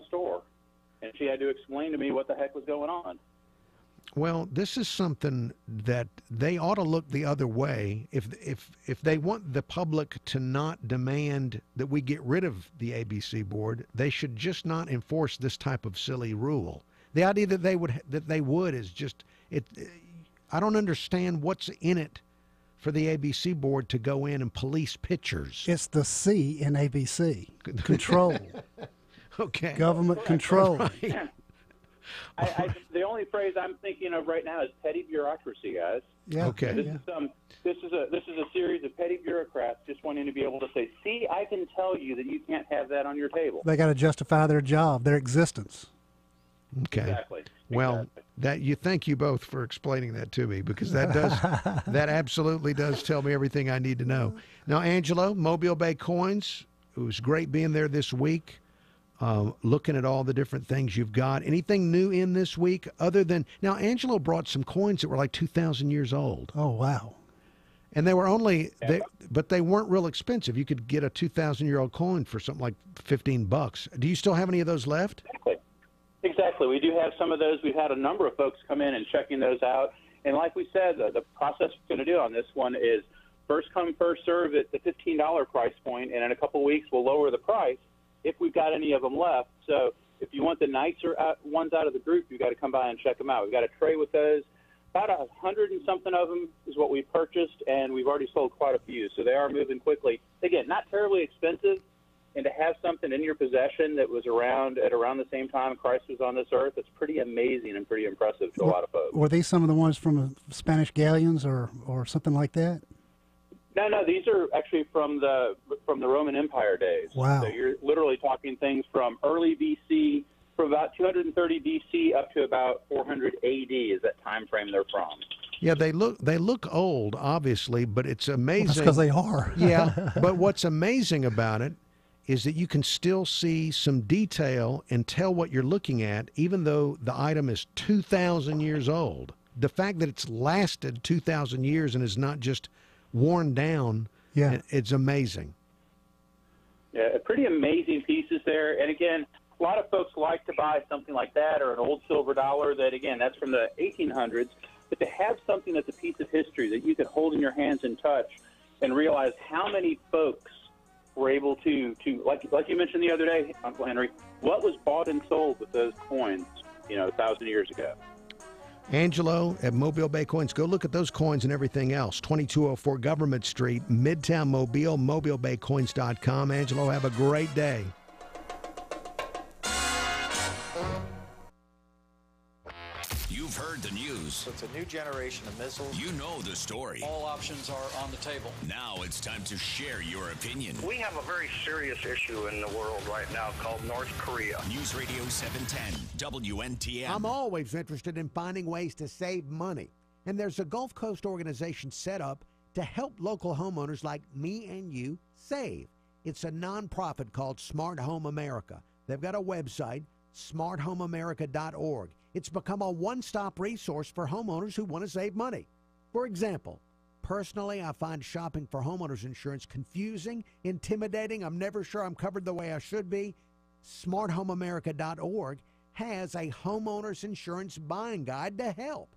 store. And she had to explain to me what the heck was going on. Well, this is something that they ought to look the other way. If they want the public to not demand that we get rid of the ABC board, they should just not enforce this type of silly rule. The idea that they would is just it. I don't understand what's in it for the ABC board to go in and police pitchers. It's the C in ABC. Control. Okay. Government control. Right. The only phrase I'm thinking of right now is petty bureaucracy, guys. Yeah. Okay. This is a series of petty bureaucrats just wanting to be able to say, "See, I can tell you that you can't have that on your table." They got to justify their job, their existence. Okay. Exactly. Well, thank you both for explaining that to me, because that absolutely does tell me everything I need to know. Now, Angelo, Mobile Bay Coins, it was great being there this week. Looking at all the different things you've got. Anything new in this week other than, now Angelo brought some coins that were like 2,000 years old. Oh, wow. And they were but they weren't real expensive. You could get a 2,000-year-old coin for something like $15. Do you still have any of those left? Exactly. We do have some of those. We've had a number of folks come in and checking those out. And like we said, the process we're going to do on this one is first come, first serve at the $15 price point, and in a couple of weeks we'll lower the price if we've got any of them left. So if you want the nicer ones out of the group, you've got to come by and check them out. We've got a tray with those. About 100 and something of them is what we purchased, and we've already sold quite a few. So they are moving quickly. Again, not terribly expensive, and to have something in your possession that was around at around the same time Christ was on this earth, it's pretty amazing and pretty impressive to a lot of folks. Were these some of the ones from Spanish galleons or something like that? No, these are actually from the Roman Empire days. Wow. So you're literally talking things from early BC, from about 230 BC up to about 400 AD is that time frame they're from. Yeah, they look old, obviously, but it's amazing. Well, that's because they are. Yeah, but what's amazing about it is that you can still see some detail and tell what you're looking at, even though the item is 2,000 years old. The fact that it's lasted 2,000 years and is not just worn down, yeah, it's amazing. Yeah, pretty amazing pieces there. And again, a lot of folks like to buy something like that or an old silver dollar that, again, that's from the 1800s. But to have something that's a piece of history that you could hold in your hands and touch and realize how many folks were able to like you mentioned the other day, Uncle Henry, what was bought and sold with those coins, 1,000 years ago. Angelo at Mobile Bay Coins. Go look at those coins and everything else. 2204 Government Street, Midtown Mobile, mobilebaycoins.com. Angelo, have a great day. You've heard the news. It's a new generation of missiles. You know the story. All options are on the table. Now it's time to share your opinion. We have a very serious issue in the world right now called North Korea. News Radio 710, WNTM. I'm always interested in finding ways to save money. And there's a Gulf Coast organization set up to help local homeowners like me and you save. It's a nonprofit called Smart Home America. They've got a website, smarthomeamerica.org. It's become a one-stop resource for homeowners who want to save money. For example, personally, I find shopping for homeowners insurance confusing, intimidating. I'm never sure I'm covered the way I should be. smarthomeamerica.org has a homeowners insurance buying guide to help.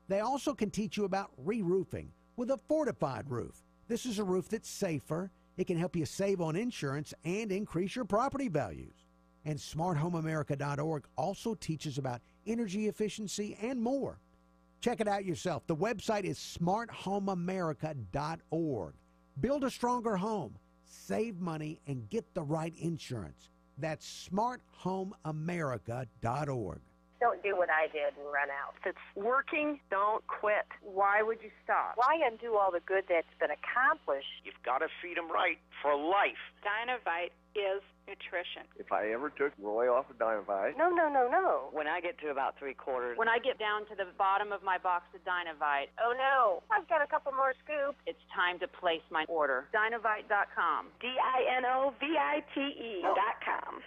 They also can teach you about re-roofing with a fortified roof. This is a roof that's safer. It can help you save on insurance and increase your property values. And smarthomeamerica.org also teaches about energy efficiency and more. Check it out yourself. The website is smarthomeamerica.org. Build a stronger home, save money, and get the right insurance. That's smarthomeamerica.org. Don't do what I did and run out. If it's working, don't quit. Why would you stop? Why undo all the good that's been accomplished? You've got to feed them right for life. Dynovite is nutrition. If I ever took Roy off of Dynovite. No. When I get to about 3/4. When I get down to the bottom of my box of Dynovite. Oh, no. I've got a couple more scoops. It's time to place my order. Dynovite.com. DINOVITE.com.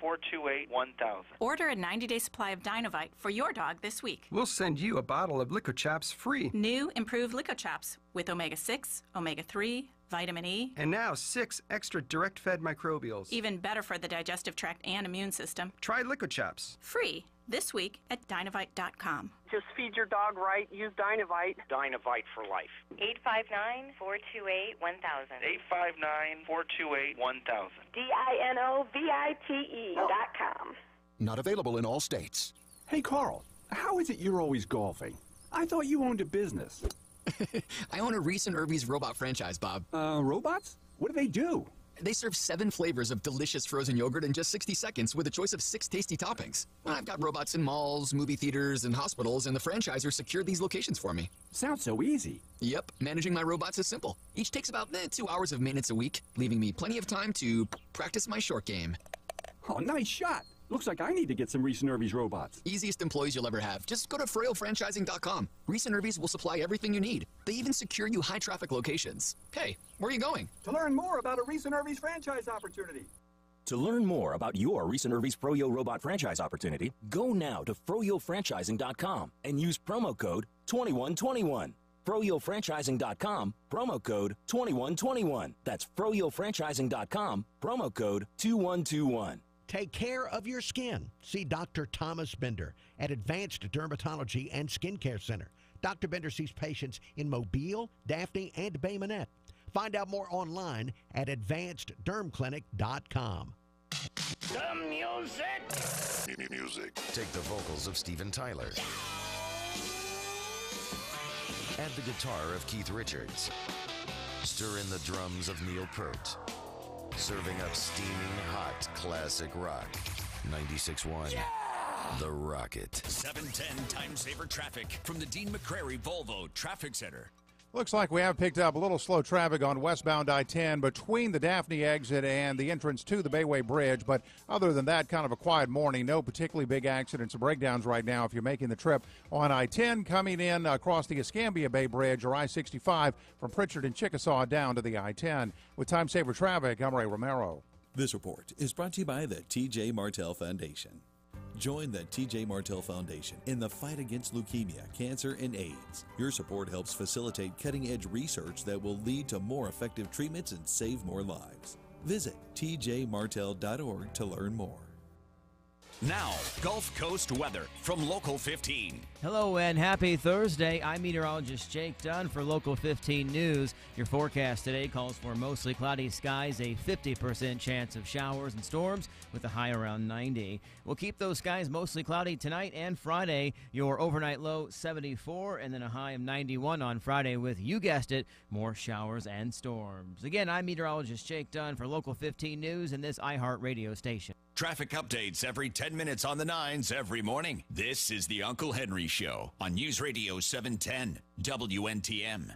859-428-1000. Order a 90-day supply of Dynovite for your dog this week. We'll send you a bottle of Lico Chaps free. New improved Lico Chaps with omega-6, omega-3, vitamin E, and now 6 extra direct-fed microbials. even better for the digestive tract and immune system. Try Liquid Chaps. Free this week at Dinovite.com. Just feed your dog right. Use Dinovite. Dinovite for life. 859-428-1000. 859-428-1000. DINOVITE.com. Not available in all states. Hey, Carl, how is it you're always golfing? I thought you owned a business. I own a Reese and Irby's robot franchise, Bob. Robots? What do they do? They serve 7 flavors of delicious frozen yogurt in just 60 seconds with a choice of 6 tasty toppings. I've got robots in malls, movie theaters, and hospitals, and the franchisor secured these locations for me. Sounds so easy. Yep, managing my robots is simple. Each takes about 2 hours of maintenance a week, leaving me plenty of time to practice my short game. Oh, nice shot. Looks like I need to get some Reese and Irby's robots. Easiest employees you'll ever have. Just go to FroyoFranchising.com. Reese and Irby's will supply everything you need. They even secure you high-traffic locations. Hey, where are you going? To learn more about a Reese and Irby's franchise opportunity. To learn more about your Reese and Irby's Froyo robot franchise opportunity, go now to FroyoFranchising.com and use promo code 2121. FroyoFranchising.com, promo code 2121. That's FroyoFranchising.com, promo code 2121. Take care of your skin. See Dr. Thomas Bender at Advanced Dermatology and Skincare Center. Dr. Bender sees patients in Mobile, Daphne, and Bay Minette. Find out more online at advanceddermclinic.com. The music. Take the vocals of Steven Tyler. Add the guitar of Keith Richards. Stir in the drums of Neil Peart. Serving up steaming hot classic rock. 96.1. Yeah! The Rocket. 710 Time Saver Traffic from the Dean McCrary Volvo Traffic Center. Looks like we have picked up a little slow traffic on westbound I-10 between the Daphne exit and the entrance to the Bayway Bridge. But other than that, kind of a quiet morning. No particularly big accidents or breakdowns right now if you're making the trip on I-10 coming in across the Escambia Bay Bridge or I-65 from Pritchard and Chickasaw down to the I-10. With Time Saver Traffic, I'm Ray Romero. This report is brought to you by the T.J. Martell Foundation. Join the T.J. Martell Foundation in the fight against leukemia, cancer, and AIDS. Your support helps facilitate cutting-edge research that will lead to more effective treatments and save more lives. Visit tjmartell.org to learn more. Now, Gulf Coast weather from Local 15. Hello and happy Thursday. I'm meteorologist Jake Dunn for Local 15 News. Your forecast today calls for mostly cloudy skies, a 50% chance of showers and storms with a high around 90. We'll keep those skies mostly cloudy tonight and Friday. Your overnight low 74 and then a high of 91 on Friday with, you guessed it, more showers and storms. Again, I'm meteorologist Jake Dunn for Local 15 News and this iHeart radio station. Traffic updates every 10 minutes on the 9s every morning. This is the Uncle Henry Show on News Radio 710 WNTM.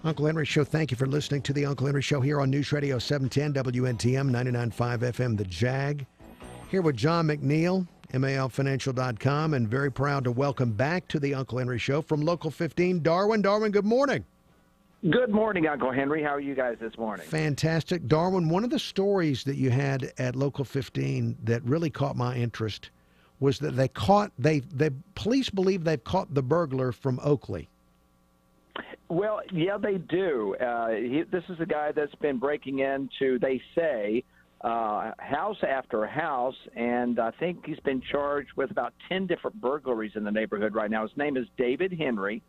Uncle Henry Show, thank you for listening to the Uncle Henry Show here on News Radio 710 WNTM 99.5 FM, The Jag. Here with John McNeil, MALFinancial.com, and very proud to welcome back to the Uncle Henry Show from Local 15, Darwin. Darwin, good morning. Good morning, Uncle Henry. How are you guys this morning? Fantastic. Darwin, one of the stories that you had at Local 15 that really caught my interest was that the police believe they've caught the burglar from Oakley. Well, yeah, they do. This is a guy that's been breaking into, they say, house after house, and I think he's been charged with about 10 different burglaries in the neighborhood right now. His name is David Henry.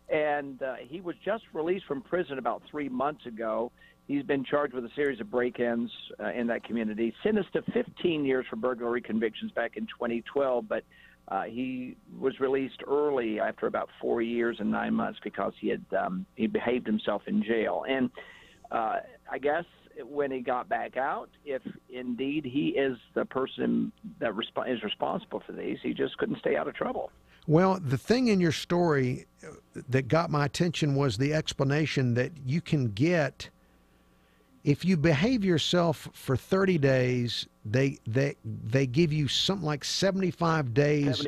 And he was just released from prison about 3 months ago. He's been charged with a series of break-ins in that community, sentenced to 15 years for burglary convictions back in 2012, but he was released early after about 4 years and 9 months because he behaved himself in jail. And I guess when he got back out, if indeed he is the person that is responsible for these, he just couldn't stay out of trouble. Well, the thing in your story that got my attention was the explanation that you can get if you behave yourself for 30 days. They give you something like 75 days.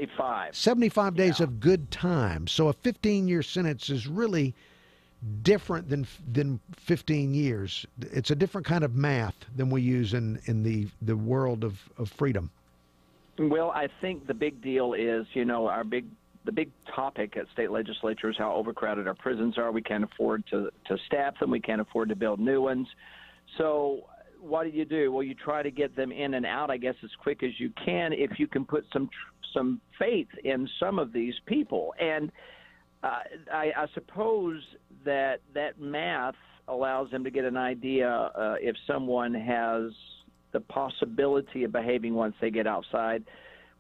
75 days of good time. So a 15-year sentence is really different than 15 years. It's a different kind of math than we use in the world of freedom. Well, I think the big deal is, our big the big topic at state legislatures, how overcrowded our prisons are. We can't afford to staff them. We can't afford to build new ones. So what do? Well, you try to get them in and out, I guess, as quick as you can if you can put some faith in some of these people. And I suppose that math allows them to get an idea if someone has the possibility of behaving once they get outside.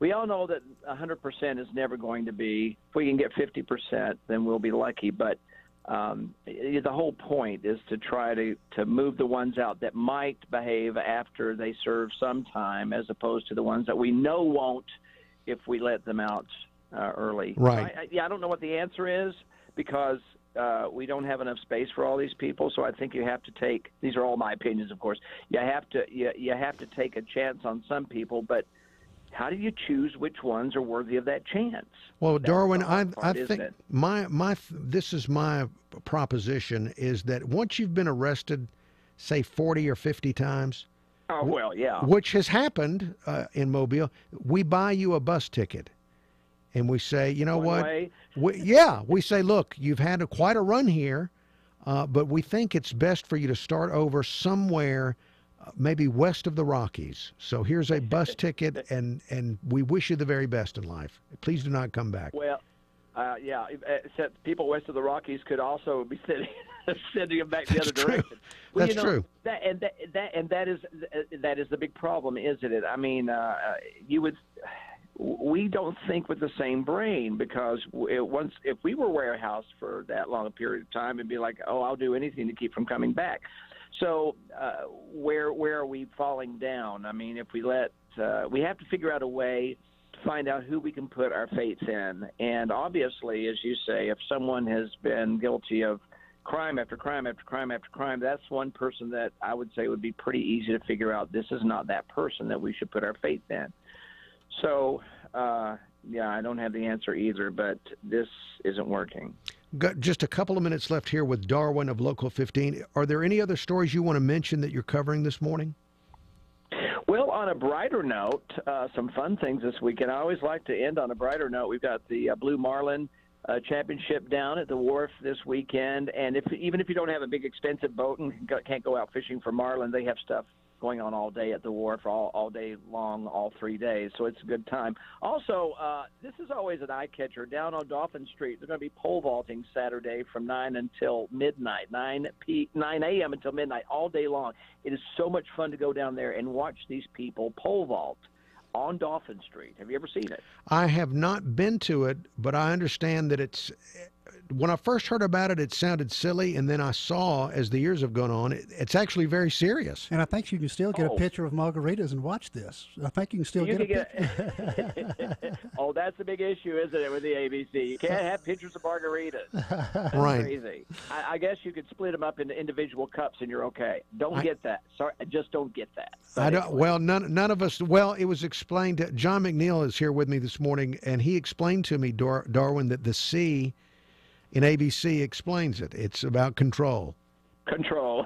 We all know that 100% is never going to be. If we can get 50%, then we'll be lucky. But the whole point is to try to move the ones out that might behave after they serve some time, as opposed to the ones that we know won't if we let them out early. Right. I don't know what the answer is, because we don't have enough space for all these people. So I think you have to take. These are all my opinions, of course. You have to take a chance on some people, but how do you choose which ones are worthy of that chance? Well, Darwin, I think it? this is my proposition is that once you've been arrested, say 40 or 50 times, oh well, yeah, which has happened in Mobile, we buy you a bus ticket, and we say, you know what? We say, look, you've had quite a run here, but we think it's best for you to start over somewhere. Maybe west of the Rockies. So here's a bus ticket, and we wish you the very best in life. Please do not come back. Well, yeah, except people west of the Rockies could also be sending them back the other direction. Well, That's true. That is the big problem, isn't it? I mean, we don't think with the same brain, because if we were warehouse for that long a period of time, it'd be like, oh, I'll do anything to keep from coming back. So where are we falling down? I mean, if we we have to figure out a way to find out who we can put our faith in. And obviously, as you say, if someone has been guilty of crime after crime after crime after crime, that's one person that I would say would be pretty easy to figure out this is not that person that we should put our faith in. So, yeah, I don't have the answer either, but this isn't working. Got just a couple of minutes left here with Darwin of Local 15. Are there any other stories you want to mention that you're covering this morning? Well, on a brighter note, some fun things this weekend. I always like to end on a brighter note. We've got the Blue Marlin Championship down at the wharf this weekend. And even if you don't have a big expensive boat and can't go out fishing for marlin, they have stuff going on all day at the wharf, all day long, all 3 days. So it's a good time. Also, this is always an eye catcher. Down on Dauphin Street, they're going to be pole vaulting Saturday from 9 until midnight, 9 a.m. until midnight, all day long. It is so much fun to go down there and watch these people pole vault on Dauphin Street. Have you ever seen it? I have not been to it, but I understand that it's. When I first heard about it, it sounded silly, and then I saw, as the years have gone on, it's actually very serious. And I think you can still get a picture of margaritas and watch this. I think you can still get a picture. Oh, that's a big issue, isn't it, with the ABC? You can't have pictures of margaritas. That's right. Crazy. I guess you could split them up into individual cups, and you're okay. Don't get that. Sorry, I just don't get that. But I don't. Anyway. Well, none of us. Well, it was explained. John McNeil is here with me this morning, and he explained to me, Darwin, that the C in ABC explains it. It's about control. Control.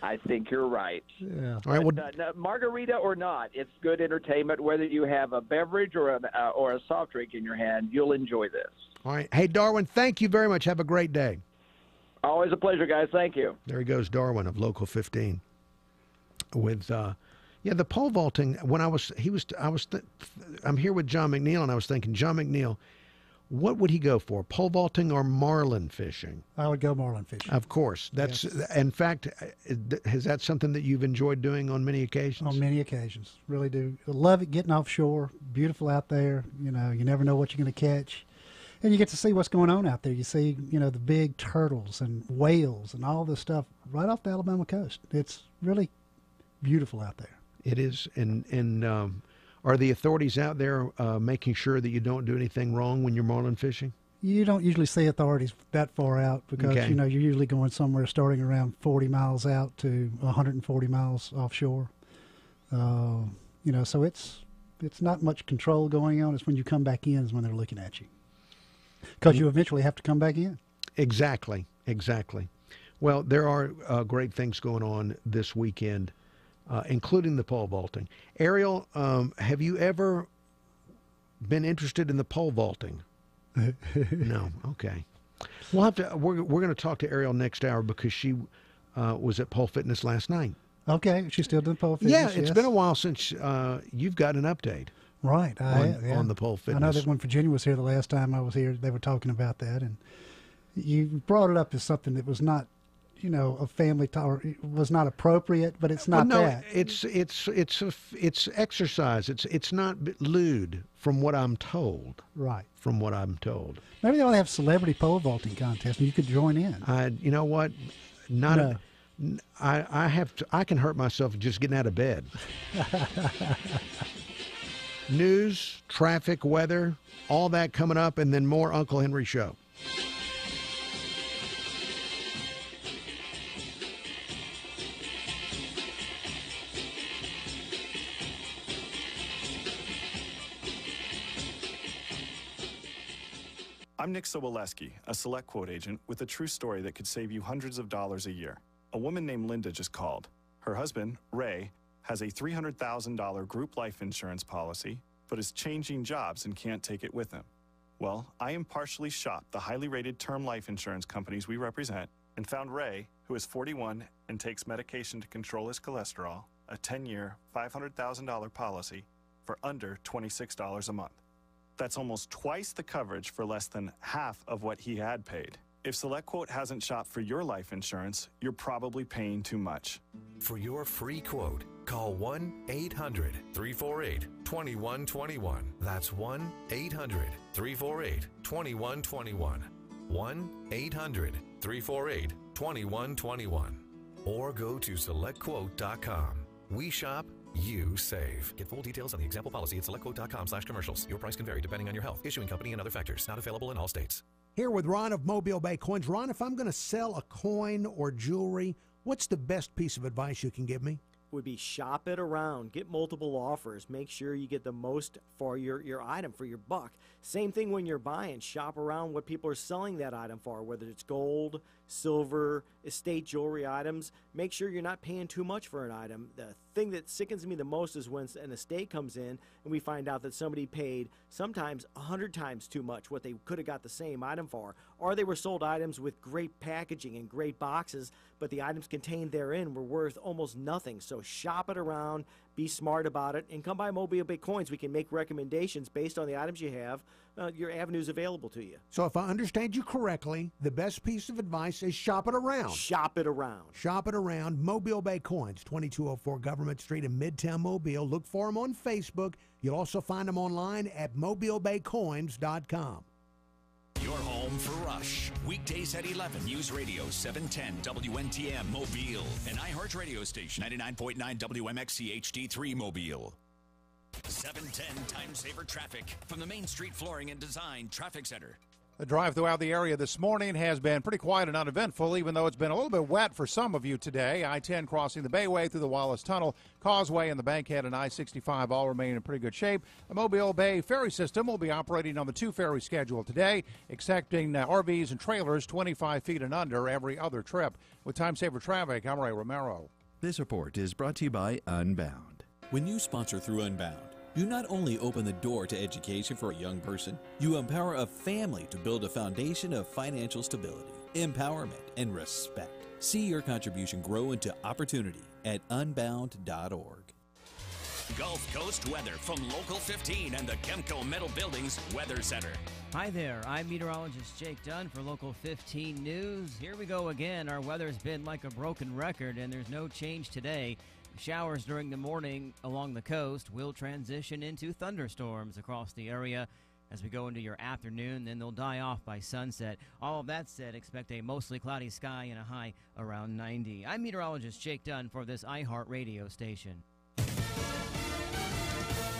I think you're right. Yeah. All right. Well, margarita or not, it's good entertainment. Whether you have a beverage or a soft drink in your hand, you'll enjoy this. All right. Hey, Darwin, thank you very much. Have a great day. Always a pleasure, guys. Thank you. There he goes, Darwin of Local 15. With the pole vaulting. When I'm here with John McNeil, and I was thinking, John McNeil, what would he go for, pole vaulting or marlin fishing? I would go marlin fishing. Of course. That's in fact, is that something that you've enjoyed doing on many occasions? On many occasions. Really do. I love it, getting offshore. Beautiful out there. You know, you never know what you're going to catch. And you get to see what's going on out there. You see, the big turtles and whales and all this stuff right off the Alabama coast. It's really beautiful out there. It is. And are the authorities out there making sure that you don't do anything wrong when you're marlin fishing? You don't usually see authorities that far out because, you're usually going somewhere starting around 40 miles out to 140 miles offshore. So it's not much control going on. It's when you come back in is when they're looking at you. Because you eventually have to come back in. Exactly. Well, there are great things going on this weekend. Including the pole vaulting. Ariel, have you ever been interested in the pole vaulting? No. Okay. We'll have to. We're going to talk to Ariel next hour because she was at Pole Fitness last night. Okay, she's still doing pole fitness. Yeah, it's been a while since you've got an update. Right, on the pole fitness. I know that when Virginia was here the last time I was here, they were talking about that, and you brought it up as something that was not, a family talk, or was not appropriate, but it's not that. It's exercise. It's not lewd, from what I'm told. Right. From what I'm told. Maybe they ought to have celebrity pole vaulting contest, and you could join in. You know what? I can hurt myself just getting out of bed. News, traffic, weather, all that coming up, and then more Uncle Henry Show. I'm Nick Soboleski, a Select Quote agent with a true story that could save you hundreds of dollars a year. A woman named Linda just called. Her husband, Ray, has a $300,000 group life insurance policy, but is changing jobs and can't take it with him. Well, I impartially shopped the highly rated term life insurance companies we represent and found Ray, who is 41 and takes medication to control his cholesterol, a 10-year, $500,000 policy for under $26 a month. That's almost twice the coverage for less than half of what he had paid. If SelectQuote hasn't shopped for your life insurance, you're probably paying too much. For your free quote, call 1-800-348-2121. That's 1-800-348-2121. 1-800-348-2121. Or go to SelectQuote.com. We shop, you save. Get full details on the example policy at SelectQuote.com/commercials. Your price can vary depending on your health, issuing company, and other factors. Not available in all states. Here with Ron of Mobile Bay Coins. Ron, if I'm going to sell a coin or jewelry, what's the best piece of advice you can give me? Would be shop it around, get multiple offers, make sure you get the most for your item, for your buck. Same thing when you're buying, shop around what people are selling that item for, whether it's gold, silver, estate jewelry items. Make sure you're not paying too much for an item. The thing that sickens me the most is when an estate comes in and we find out that somebody paid sometimes 100 times too much what they could have got the same item for, or they were sold items with great packaging and great boxes, but the items contained therein were worth almost nothing. So shop it around, be smart about it, and come by Mobile Bay Coins. We can make recommendations based on the items you have, your avenues available to you. So if I understand you correctly, the best piece of advice is shop it around. Shop it around. Shop it around. Mobile Bay Coins, 2204 Government Street in Midtown Mobile. Look for them on Facebook. You'll also find them online at mobilebaycoins.com. Your home for Rush. Weekdays at 11. News Radio 710 WNTM Mobile. An iHeart radio station. 99.9 WMXC HD3 Mobile. 710 Time Saver Traffic from the Main Street Flooring and Design Traffic Center. The drive throughout the area this morning has been pretty quiet and uneventful, even though it's been a little bit wet for some of you today. I-10 crossing the Bayway through the Wallace Tunnel, Causeway and the Bankhead and I-65 all remain in pretty good shape. The Mobile Bay ferry system will be operating on the 2 ferry schedule today, accepting RVs and trailers 25 feet and under every other trip. With Time Saver Traffic, I'm Ray Romero. This report is brought to you by Unbound. When you sponsor through Unbound, you not only open the door to education for a young person, you empower a family to build a foundation of financial stability, empowerment, and respect. See your contribution grow into opportunity at unbound.org. Gulf Coast weather from Local 15 and the Kemco Metal Buildings Weather Center. Hi there, I'm meteorologist Jake Dunn for Local 15 News. Here we go again. Our weather's been like a broken record, and there's no change today. Showers during the morning along the coast will transition into thunderstorms across the area as we go into your afternoon. Then they'll die off by sunset. All of that said, expect a mostly cloudy sky and a high around 90. I'm meteorologist Jake Dunn for this iHeart radio station.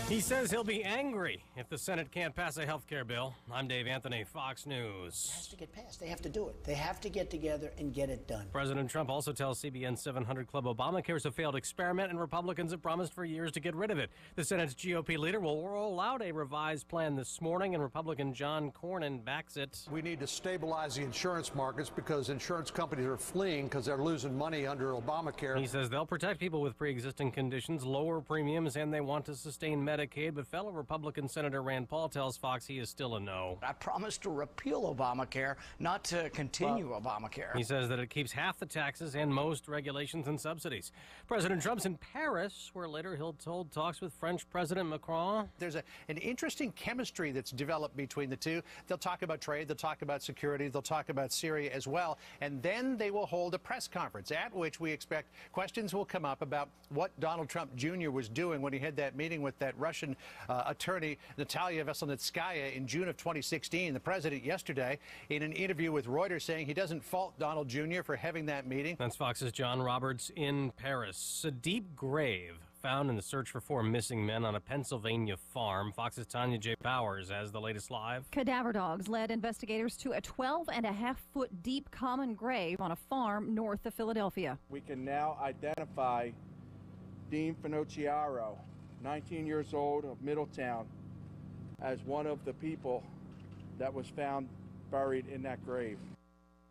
He says he'll be angry if the Senate can't pass a health care bill. I'm Dave Anthony, Fox News. It has to get passed. They have to do it. They have to get together and get it done. President Trump also tells CBN 700 Club Obamacare is a failed experiment, and Republicans have promised for years to get rid of it. The Senate's GOP leader will roll out a revised plan this morning, and Republican John Cornyn backs it. We need to stabilize the insurance markets because insurance companies are fleeing because they're losing money under Obamacare. He says they'll protect people with pre-existing conditions, lower premiums, and they want to sustain Medicare Medicaid, but fellow Republican Senator Rand Paul tells Fox he is still a no. I promised to repeal Obamacare, not to continue Obamacare. He says that it keeps half the taxes and most regulations and subsidies. President Trump's in Paris, where later he'll hold talks with French President Macron. There's an interesting chemistry that's developed between the two. They'll talk about trade, they'll talk about security, they'll talk about Syria as well, and then they will hold a press conference at which we expect questions will come up about what Donald Trump Jr. was doing when he had that meeting with that Russian attorney Natalia Veselnitskaya in June of 2016. The president yesterday in an interview with Reuters saying he doesn't fault Donald Jr. for having that meeting. That's Fox's John Roberts in Paris. A deep grave found in the search for 4 missing men on a Pennsylvania farm. Fox's Tanya J. Powers has the latest live. Cadaver dogs led investigators to a 12.5-foot deep common grave on a farm north of Philadelphia. We can now identify Dean Finocchiaro, 19 years old, of Middletown, as one of the people that was found buried in that grave.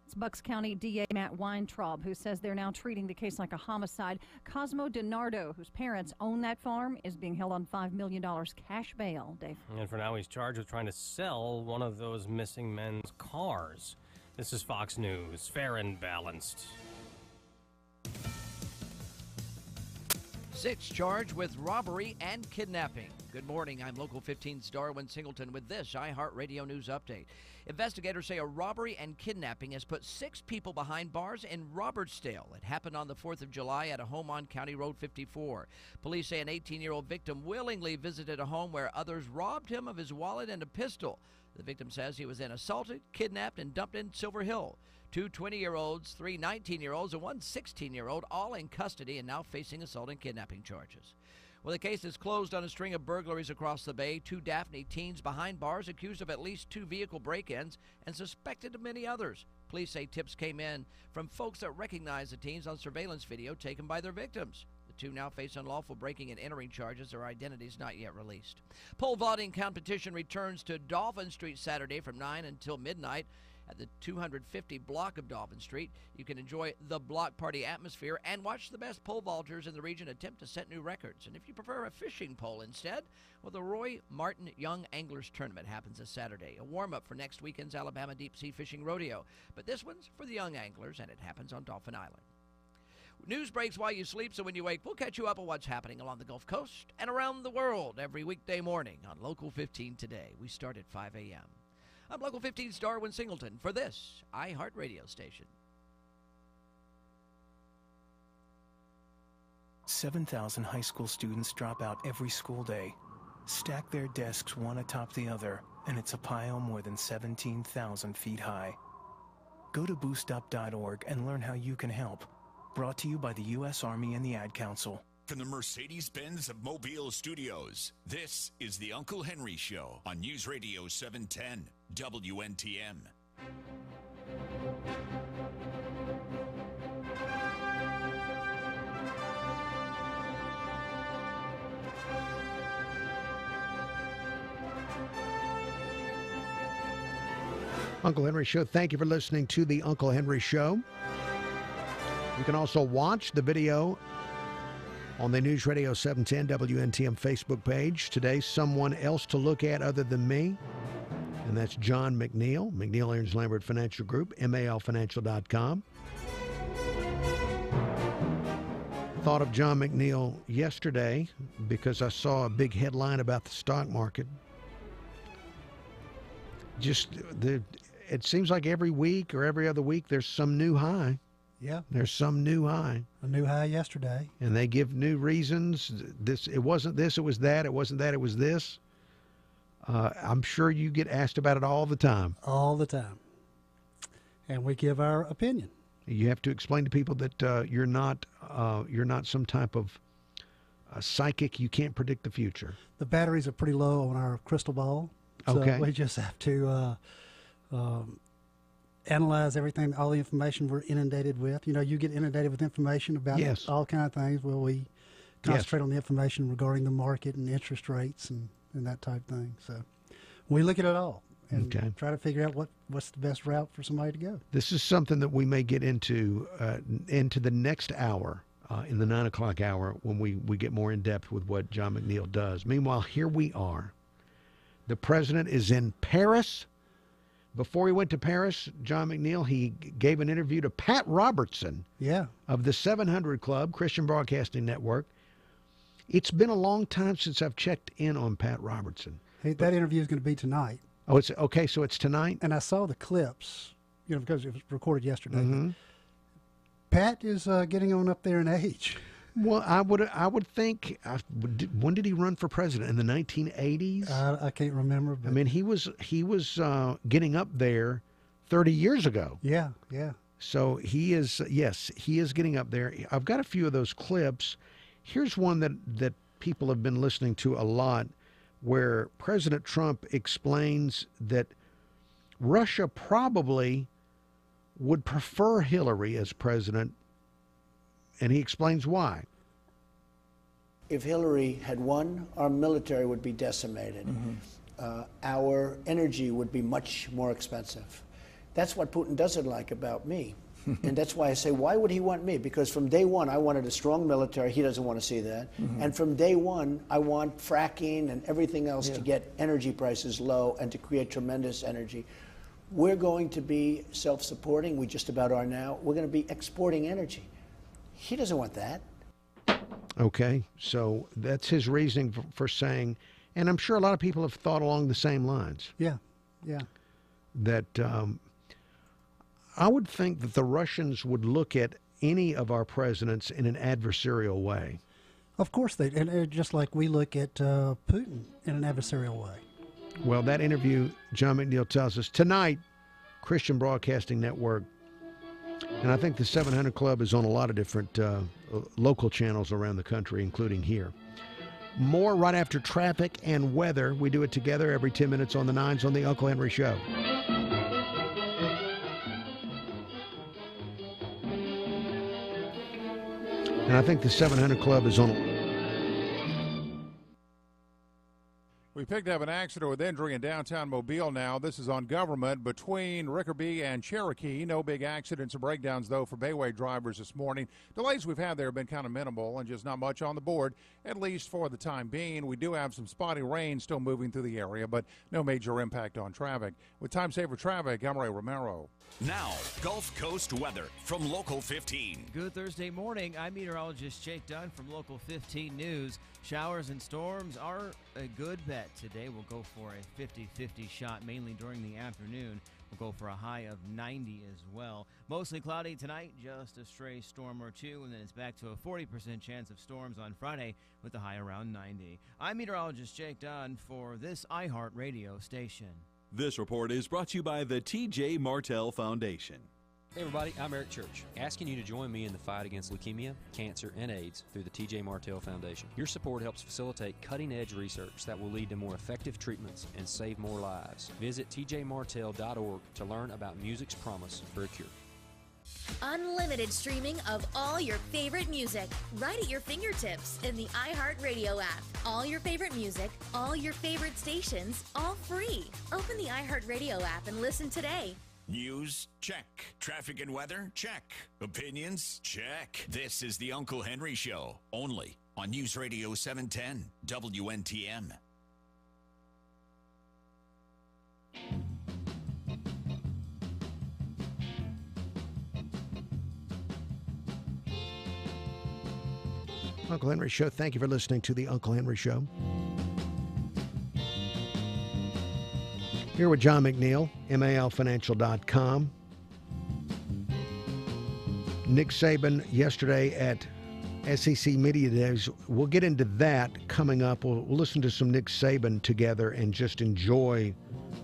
It's Bucks County DA Matt Weintraub, who says they're now treating the case like a homicide. Cosmo DiNardo, whose parents own that farm, is being held on $5 million cash bail. Dave. And for now, he's charged with trying to sell one of those missing men's cars. This is Fox News, fair and balanced. 6 charged with robbery and kidnapping. Good morning, I'm Local 15's Darwin Singleton with this iHeartRadio News Update. Investigators say a robbery and kidnapping has put 6 people behind bars in Robertsdale. It happened on the 4th of July at a home on County Road 54. Police say an 18-year-old victim willingly visited a home where others robbed him of his wallet and a pistol. The victim says he was then assaulted, kidnapped, and dumped in Silver Hill. 2 20-year-olds, 3 19-year-olds, and 1 16-year-old, all in custody and now facing assault and kidnapping charges. Well, the case is closed on a string of burglaries across the bay. 2 Daphne teens behind bars accused of at least 2 vehicle break-ins and suspected of many others. Police say tips came in from folks that recognize the teens on surveillance video taken by their victims. The 2 now face unlawful breaking and entering charges. Their identities not yet released. Pole vaulting competition returns to Dolphin Street Saturday from 9 until midnight. At the 250 block of Dolphin Street, you can enjoy the block party atmosphere and watch the best pole vaulters in the region attempt to set new records. And if you prefer a fishing pole instead, well, the Roy Martin Young Anglers Tournament happens this Saturday, a warm-up for next weekend's Alabama Deep Sea Fishing Rodeo. But this one's for the young anglers, and it happens on Dolphin Island. News breaks while you sleep, so when you wake, we'll catch you up on what's happening along the Gulf Coast and around the world every weekday morning on Local 15 Today. We start at 5 a.m. I'm Local 15's Darwin Singleton for this iHeartRadio station. 7,000 high school students drop out every school day, stack their desks one atop the other, and it's a pile more than 17,000 feet high. Go to boostup.org and learn how you can help. Brought to you by the U.S. Army and the Ad Council. From the Mercedes-Benz of Mobile Studios, this is the Uncle Henry Show on News Radio 710 WNTM. Uncle Henry Show, thank you for listening to the Uncle Henry Show. You can also watch the video on the News Radio 710 WNTM Facebook page. Today, someone else to look at other than me, and that's John McNeil, McNeil Aaron's Lambert Financial Group, malfinancial.com. Thought of John McNeil yesterday because I saw a big headline about the stock market. It seems like every week or every other week there's some new high. Yeah. There's some new high. A new high yesterday. And they give new reasons. It wasn't this, it was that. It wasn't that, it was this. I'm sure you get asked about it all the time. All the time. And we give our opinion. You have to explain to people that you're not some type of psychic. You can't predict the future. The batteries are pretty low on our crystal ball. So okay. We just have to analyze everything, all the information we're inundated with. You know, you get inundated with information about all kind of things. Well, we concentrate on the information regarding the market and interest rates and that type of thing. So we look at it all and try to figure out what's the best route for somebody to go. This is something that we may get into the next hour in the 9 o'clock hour when we get more in depth with what John McNeil does. Meanwhile, here we are. The president is in Paris. Before he went to Paris, John McNeil, he gave an interview to Pat Robertson of the 700 Club, Christian Broadcasting Network. It's been a long time since I've checked in on Pat Robertson. Hey, that interview is going to be tonight. Oh, it's okay. So it's tonight. And I saw the clips, because it was recorded yesterday. Mm-hmm. Pat is getting on up there in age. Well, I would think. When did he run for president? In the 1980s? I can't remember. But I mean, he was getting up there 30 years ago. Yeah. So he is getting up there. I've got a few of those clips. Here's one that people have been listening to a lot, where President Trump explains that Russia probably would prefer Hillary as president, and he explains why. If Hillary had won, our military would be decimated. Our energy would be much more expensive. That's what Putin doesn't like about me. And that's why I say, why would he want me? Because from day one, I wanted a strong military. He doesn't want to see that. And from day one, I want fracking and everything else to get energy prices low and to create tremendous energy. We're going to be self-supporting. We just about are now. We're going to be exporting energy. He doesn't want that. Okay, so that's his reasoning for saying, and I'm sure a lot of people have thought along the same lines. Yeah. That I would think that the Russians would look at any of our presidents in an adversarial way. Of course they, and just like we look at Putin in an adversarial way. Well, that interview, John McNeil tells us, tonight, Christian Broadcasting Network, and I think the 700 Club is on a lot of different local channels around the country, including here. More right after traffic and weather. We do it together every 10 minutes on the 9s on the Uncle Henry Show. And I think the 700 Club is on. We picked up an accident with injury in downtown Mobile now. This is on Government between Rickerby and Cherokee. No big accidents or breakdowns, though, for Bayway drivers this morning. Delays we've had there have been kind of minimal and just not much on the board, at least for the time being. We do have some spotty rain still moving through the area, but no major impact on traffic. With Time Saver Traffic, I'm Ray Romero. Now, Gulf Coast weather from Local 15. Good Thursday morning. I'm meteorologist Jake Dunn from Local 15 News. Showers and storms are a good bet today. We'll go for a 50-50 shot, mainly during the afternoon. We'll go for a high of 90 as well. Mostly cloudy tonight, just a stray storm or two, and then it's back to a 40% chance of storms on Friday with a high around 90. I'm meteorologist Jake Dunn for this iHeartRadio station. This report is brought to you by the T.J. Martell Foundation. Hey everybody, I'm Eric Church, asking you to join me in the fight against leukemia, cancer, and AIDS through the T.J. Martell Foundation. Your support helps facilitate cutting-edge research that will lead to more effective treatments and save more lives. Visit tjmartell.org to learn about music's promise for a cure. Unlimited streaming of all your favorite music right at your fingertips in the iHeartRadio app. All your favorite music, all your favorite stations, all free. Open the iHeartRadio app and listen today. News? Check. Traffic and weather? Check. Opinions? Check. This is the Uncle Henry Show, only on News Radio 710 WNTM. Uncle Henry Show. Thank you for listening to the Uncle Henry Show. Here with John McNeil, MALFinancial.com. Nick Saban yesterday at SEC Media Days. We'll get into that coming up. We'll listen to some Nick Saban together and just enjoy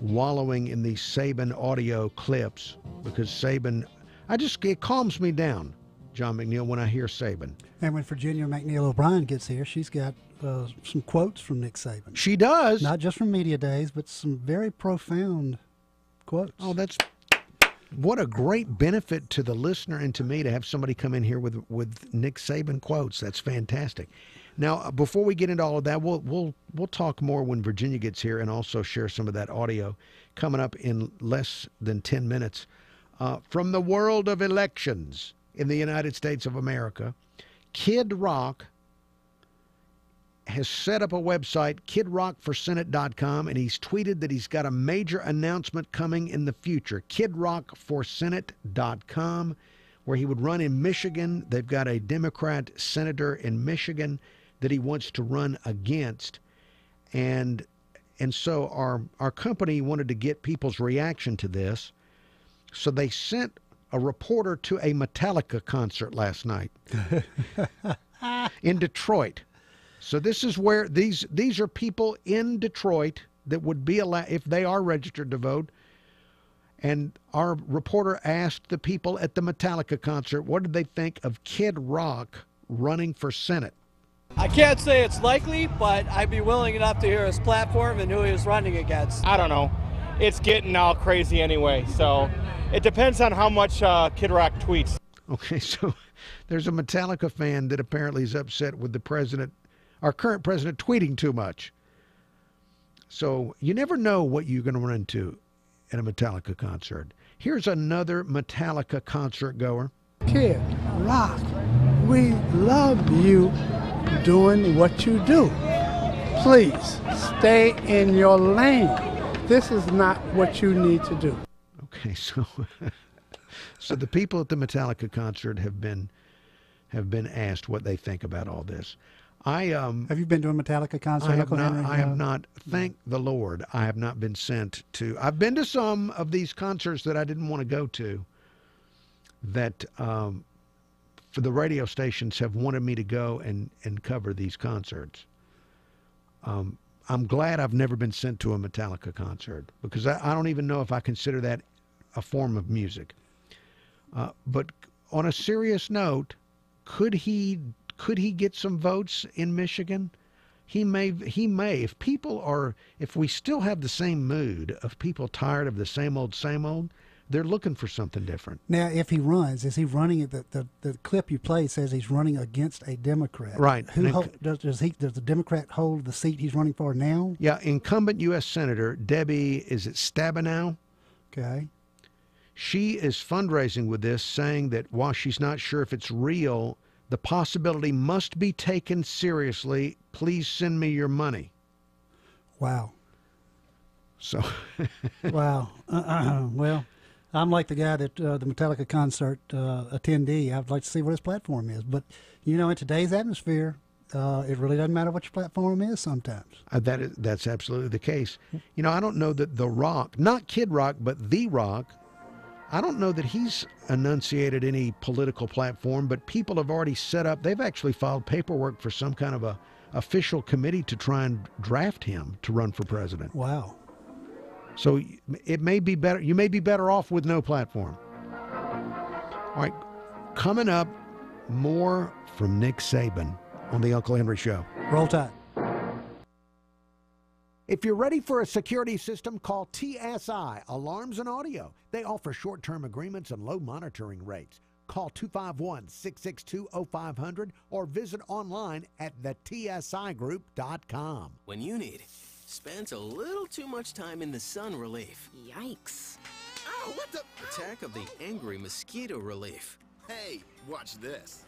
wallowing in these Saban audio clips because Saban, it calms me down, John McNeil, when I hear Saban. And when Virginia McNeil O'Brien gets here, she's got some quotes from Nick Saban. She does. Not just from Media Days, but some very profound quotes. Oh, what a great benefit to the listener and to me to have somebody come in here with Nick Saban quotes. That's fantastic. Now, before we get into all of that, we'll talk more when Virginia gets here and also share some of that audio coming up in less than 10 minutes. From the world of elections in the United States of America, Kid Rock has set up a website, kidrockforsenate.com, and he's tweeted that he's got a major announcement coming in the future. kidrockforsenate.com, where he would run in Michigan. They've got a Democrat senator in Michigan that he wants to run against. And so our company wanted to get people's reaction to this. So they sent a reporter to a Metallica concert last night in Detroit. So this is where these are people in Detroit that would be allowed, if they are registered to vote. And our reporter asked the people at the Metallica concert, what did they think of Kid Rock running for Senate? I can't say it's likely, but I'd be willing enough to hear his platform and who he was running against. I don't know. It's getting all crazy anyway, so it depends on how much Kid Rock tweets. Okay, so there's a Metallica fan that apparently is upset with the president, our current president, tweeting too much. So you never know what you're going to run into at a Metallica concert. Here's another Metallica concert goer. Kid Rock, we love you doing what you do. Please stay in your lane. This is not what you need to do. Okay, so the people at the Metallica concert have been asked what they think about all this. Have you been to a Metallica concert? I have not. Thank the Lord, I have not been sent to. I've been to some of these concerts that I didn't want to go to. That for the radio stations have wanted me to go and cover these concerts. I'm glad I've never been sent to a Metallica concert because I don't even know if I consider that a form of music. But on a serious note, could he get some votes in Michigan? He may. If we still have the same mood of people tired of the same old, they're looking for something different. Now, if he runs, is he running? The clip you played says he's running against a Democrat. Right. Does the Democrat hold the seat he's running for now? Yeah, incumbent U.S. Senator Debbie, Stabenow? Okay. She is fundraising with this, saying that while she's not sure if it's real, the possibility must be taken seriously. Please send me your money. Wow. So. Wow. Well, I'm like the guy that the Metallica concert attendee. I'd like to see what his platform is. But, in today's atmosphere, it really doesn't matter what your platform is sometimes. That's absolutely the case. I don't know that The Rock, not Kid Rock, but The Rock, I don't know that he's enunciated any political platform, but people have already set up, they've actually filed paperwork for some kind of a official committee to try and draft him to run for president. Wow. So it may be better. You may be better off with no platform. All right, coming up, more from Nick Saban on the Uncle Henry Show. Roll Tide. If you're ready for a security system, call TSI Alarms and Audio. They offer short-term agreements and low monitoring rates. Call 251-662-0500 or visit online at thetsigroup.com. When you need spent a little too much time in the sun relief. Yikes. Oh, what the? Attack of the angry mosquito relief. Hey, watch this.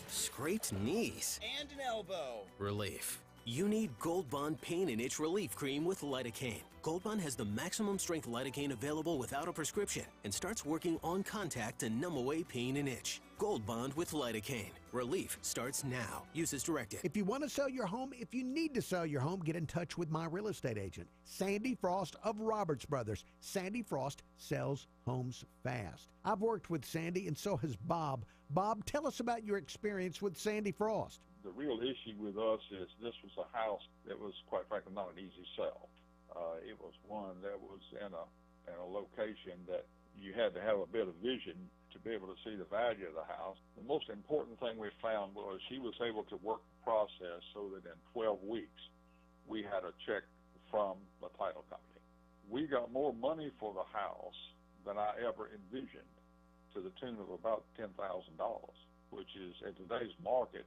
Scraped knees. And an elbow. Relief. You need Gold Bond Pain and Itch Relief Cream with lidocaine. Gold Bond has the maximum strength lidocaine available without a prescription and starts working on contact to numb away pain and itch. Gold Bond with lidocaine. Relief starts now. Use as directed. If you want to sell your home, if you need to sell your home, get in touch with my real estate agent, Sandy Frost of Roberts Brothers. Sandy Frost sells homes fast. I've worked with Sandy and so has Bob. Bob, tell us about your experience with Sandy Frost. The real issue with us is this was a house that was, quite frankly, not an easy sell. It was one that was in a location that you had to have a bit of vision to be able to see the value of the house. The most important thing we found was she was able to work the process so that in 12 weeks we had a check from the title company. We got more money for the house than I ever envisioned, to the tune of about $10,000, which is, in today's market,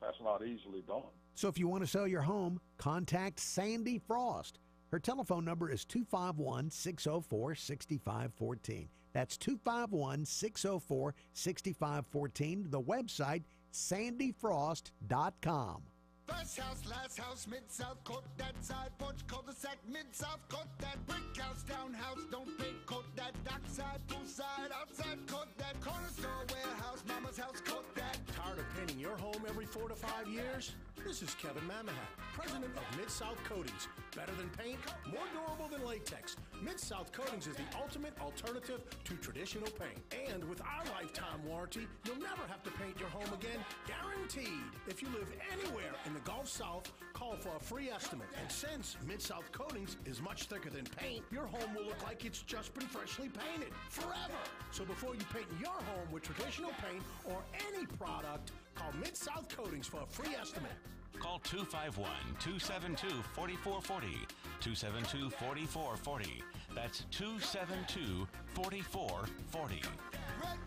that's not easily done. So if you want to sell your home, contact Sandy Frost. Her telephone number is 251-604-6514. That's 251-604-6514. The website, sandyfrost.com. First house, last house, mid-south, court that side, porch, cul-de-sac, mid-south, court that, brick house, townhouse, don't pay, court that, dockside, poolside, outside, court that, corner store, warehouse, mama's house, court that. Tired of painting your home every 4 to 5 years? This is Kevin Mamahat, president of Mid-South Coatings. Better than paint, more durable than latex. Mid-South Coatings is the ultimate alternative to traditional paint. And with our lifetime warranty, you'll never have to paint your home again, guaranteed. If you live anywhere in the Gulf South, call for a free estimate. And since Mid-South Coatings is much thicker than paint, your home will look like it's just been freshly painted forever. So before you paint your home with traditional paint or any product, call Mid-South Coatings for a free estimate. Call 251-272-4440. 272-4440. That's 272-4440. Red,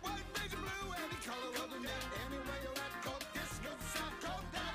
white, beige, and blue, any color of the net, anywhere you're at, coat this, go south, coat that.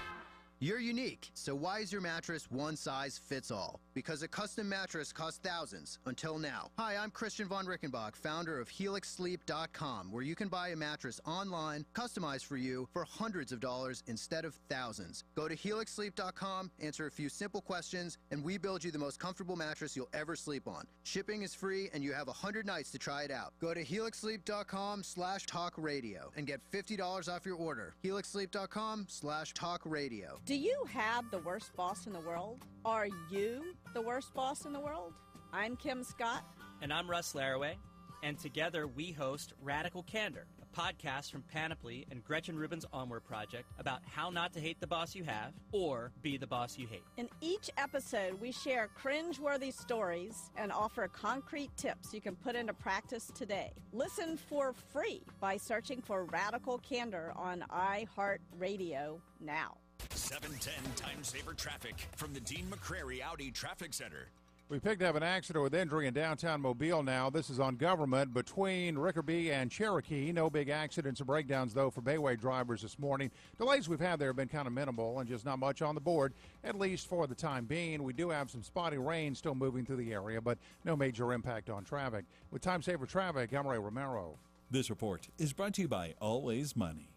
You're unique, so why is your mattress one size fits all? Because a custom mattress costs thousands, until now. Hi, I'm Christian von Rickenbach, founder of HelixSleep.com, where you can buy a mattress online, customized for you, for hundreds of dollars instead of thousands. Go to HelixSleep.com, answer a few simple questions, and we build you the most comfortable mattress you'll ever sleep on. Shipping is free, and you have 100 nights to try it out. Go to HelixSleep.com/talkradio and get $50 off your order. HelixSleep.com/talkradio. Do you have the worst boss in the world? Are you the worst boss in the world? I'm Kim Scott. And I'm Russ Laraway. And together we host Radical Candor, a podcast from Panoply and Gretchen Rubin's Onward Project about how not to hate the boss you have or be the boss you hate. In each episode, we share cringe-worthy stories and offer concrete tips you can put into practice today. Listen for free by searching for Radical Candor on iHeartRadio now. 710 Time Saver Traffic from the Dean McCrary Audi Traffic Center. We picked up an accident with injury in downtown Mobile now. This is on Government between Rickerby and Cherokee. No big accidents or breakdowns, though, for Bayway drivers this morning. Delays we've had there have been kind of minimal and just not much on the board, at least for the time being. We do have some spotty rain still moving through the area, but no major impact on traffic. With Time Saver Traffic, I'm Ray Romero. This report is brought to you by Always Money.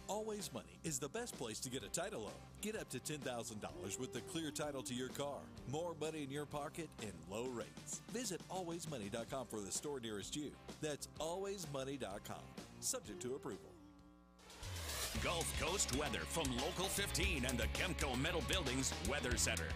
Always Money is the best place to get a title loan. Get up to $10,000 with the clear title to your car. More money in your pocket and low rates. Visit alwaysmoney.com for the store nearest you. That's alwaysmoney.com. Subject to approval. Gulf Coast weather from Local 15 and the Kemco Metal Buildings Weather Center.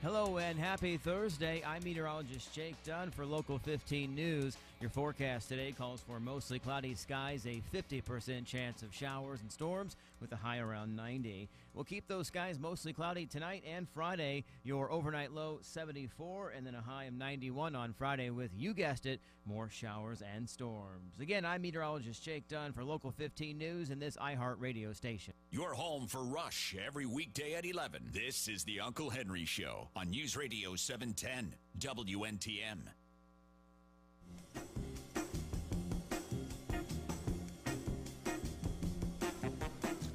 Hello and happy Thursday. I'm meteorologist Jake Dunn for Local 15 News. Your forecast today calls for mostly cloudy skies, a 50% chance of showers and storms with a high around 90. We'll keep those skies mostly cloudy tonight and Friday. Your overnight low 74 and then a high of 91 on Friday with, you guessed it, more showers and storms. Again, I'm meteorologist Jake Dunn for Local 15 News and this iHeart radio station. You're home for Rush every weekday at 11. This is the Uncle Henry Show on News Radio 710 WNTM.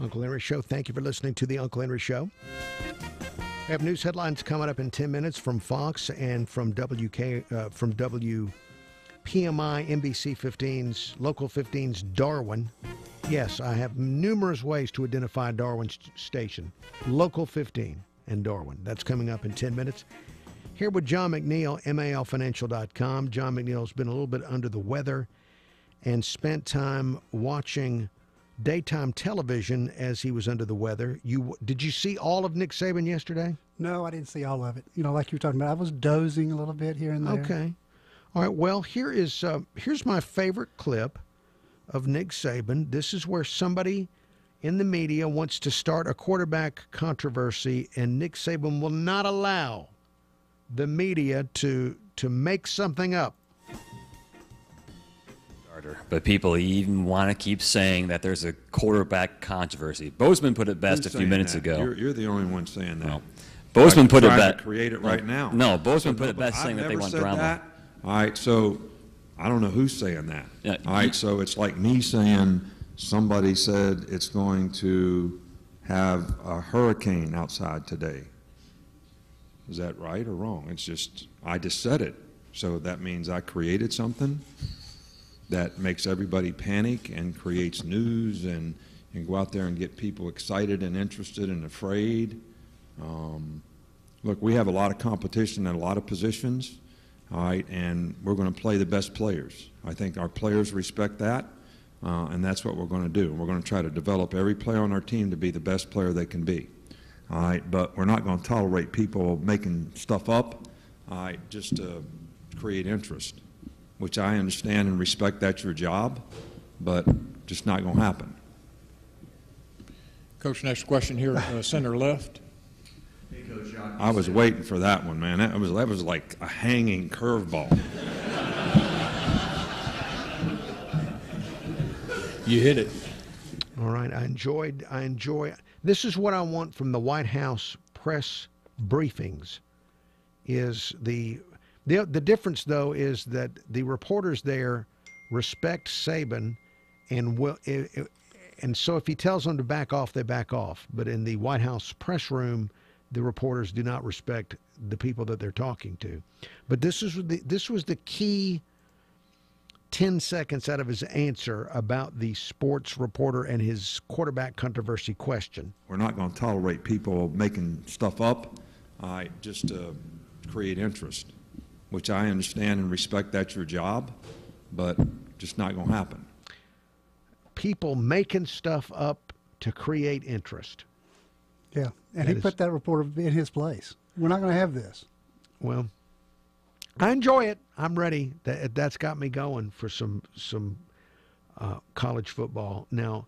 Uncle Henry Show. Thank you for listening to the Uncle Henry Show. We have news headlines coming up in 10 minutes from Fox and from WPMI NBC 15's Local 15's Darwin. Yes, I have numerous ways to identify Darwin's station. Local 15 and Darwin. That's coming up in 10 minutes. Here with John McNeil, MALFinancial.com. John McNeil's been a little bit under the weather and spent time watching daytime television as he was under the weather. Did you see all of Nick Saban yesterday? No, I didn't see all of it. You know, like you were talking about, I was dozing a little bit here and there. Okay. All right. Well, here's my favorite clip of Nick Saban. This is where somebody in the media wants to start a quarterback controversy, and Nick Saban will not allow the media to make something up. But people even want to keep saying that there's a quarterback controversy. Bozeman put it best a few minutes ago. You're the only one saying that. No. Bozeman put it best. Create it right now. No, Bozeman put it best, saying that they want drama. That. All right, so I don't know who's saying that. Yeah, all right, so it's like me saying somebody said it's going to have a hurricane outside today. Is that right or wrong? It's just I just said it, so that means I created something. that makes everybody panic and creates news and go out there and get people excited and interested and afraid. Look, we have a lot of competition at a lot of positions, all right, and we're going to play the best players. I think our players respect that, and that's what we're going to do. We're going to try to develop every player on our team to be the best player they can be, all right, but we're not going to tolerate people making stuff up, all right, just to create interest, which I understand and respect. That's your job, but just not going to happen. Coach, next question here, center left. Hey, Coach, I was waiting for that one, man. That was like a hanging curveball. You hit it. All right, I enjoy. This is what I want from the White House press briefings. Is the difference though is that the reporters there respect Saban, and so if he tells them to back off, they back off. But in the White House press room, the reporters do not respect the people that they're talking to. But this was the key 10 seconds out of his answer about the sports reporter and his quarterback controversy question. We're not going to tolerate people making stuff up, just to create interest, which I understand and respect. That's your job, but just not going to happen. People making stuff up to create interest. Yeah, and he put that reporter in his place. We're not going to have this. Well, I enjoy it. I'm ready. That's got me going for some college football. Now,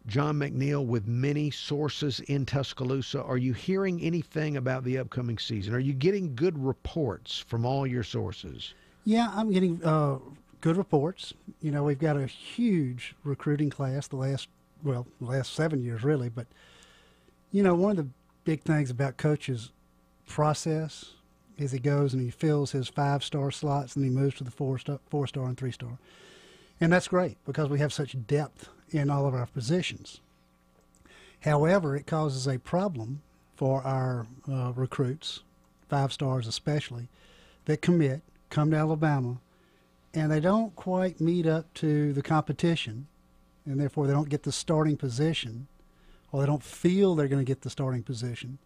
John McNeil with many sources in Tuscaloosa. Are you hearing anything about the upcoming season? Are you getting good reports from all your sources? Yeah, I'm getting good reports. You know, we've got a huge recruiting class the last 7 years really. But, you know, one of the big things about Coach's process is he goes and he fills his 5-star slots and he moves to the 4-star and 3-star. And that's great because we have such depth in all of our positions. However, it causes a problem for our recruits, 5-stars especially, that come to Alabama, and they don't quite meet up to the competition, and therefore they don't get the starting position, or they don't feel they're going to get the starting position.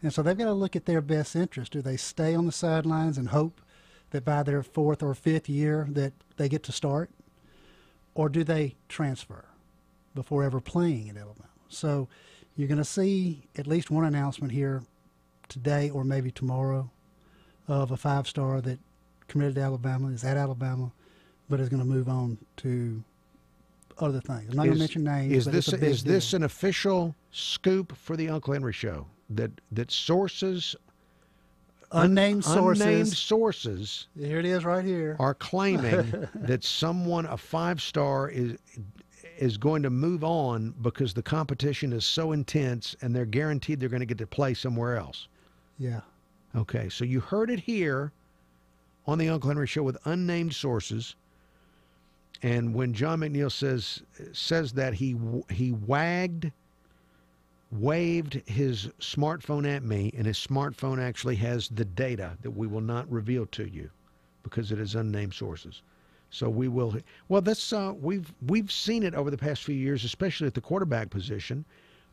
And so they've got to look at their best interest. Do they stay on the sidelines and hope that by their 4th or 5th year that they get to start? Or do they transfer before ever playing at Alabama? So you're going to see at least one announcement here today or maybe tomorrow of a 5-star that committed to Alabama, is at Alabama, but is going to move on to other things. I'm not going to mention names. Is this an official scoop for the Uncle Henry Show? That sources, unnamed sources, here it is right here, are claiming that someone, a 5-star, is going to move on because the competition is so intense and they're guaranteed they're going to get to play somewhere else. Yeah. Okay, so you heard it here on the Uncle Henry Show with unnamed sources. And when John McNeil says that he waved his smartphone at me, and his smartphone actually has the data that we will not reveal to you because it is unnamed sources. So we will. Well, that's we've seen it over the past few years, especially at the quarterback position,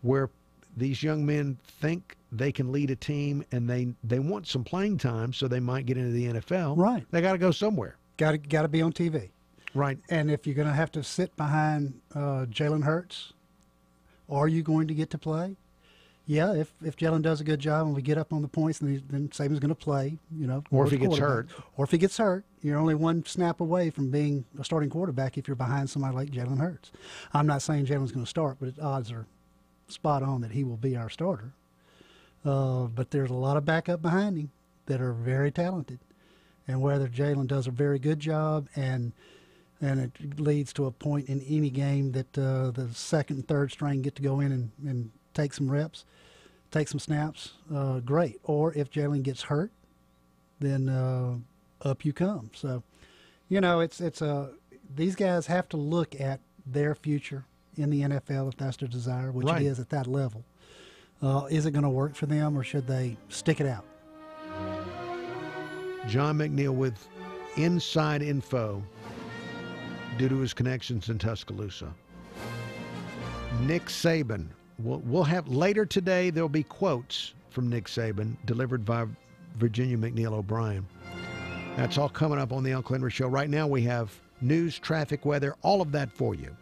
where these young men think they can lead a team and they want some playing time, so they might get into the NFL. Right. They got to go somewhere. Got to be on TV. Right. And if you're going to have to sit behind Jalen Hurts, are you going to get to play? Yeah, if Jalen does a good job and we get up on the points, then Saban's going to play, you know. Or if he gets hurt. Or if he gets hurt, you're only one snap away from being a starting quarterback if you're behind somebody like Jalen Hurts. I'm not saying Jalen's going to start, but odds are spot on that he will be our starter. But there's a lot of backup behind him that are very talented. And whether Jalen does a very good job and it leads to a point in any game that the second and third string get to go in and take some reps, take some snaps, great. Or if Jalen gets hurt, then up you come. So, you know, these guys have to look at their future in the NFL if that's their desire, which it is at that level. Is it going to work for them, or should they stick it out? John McNeil with inside info due to his connections in Tuscaloosa. Nick Saban. We'll have later today, there'll be quotes from Nick Saban delivered by Virginia McNeil O'Brien. That's all coming up on the Uncle Henry Show. Right now we have news, traffic, weather, all of that for you.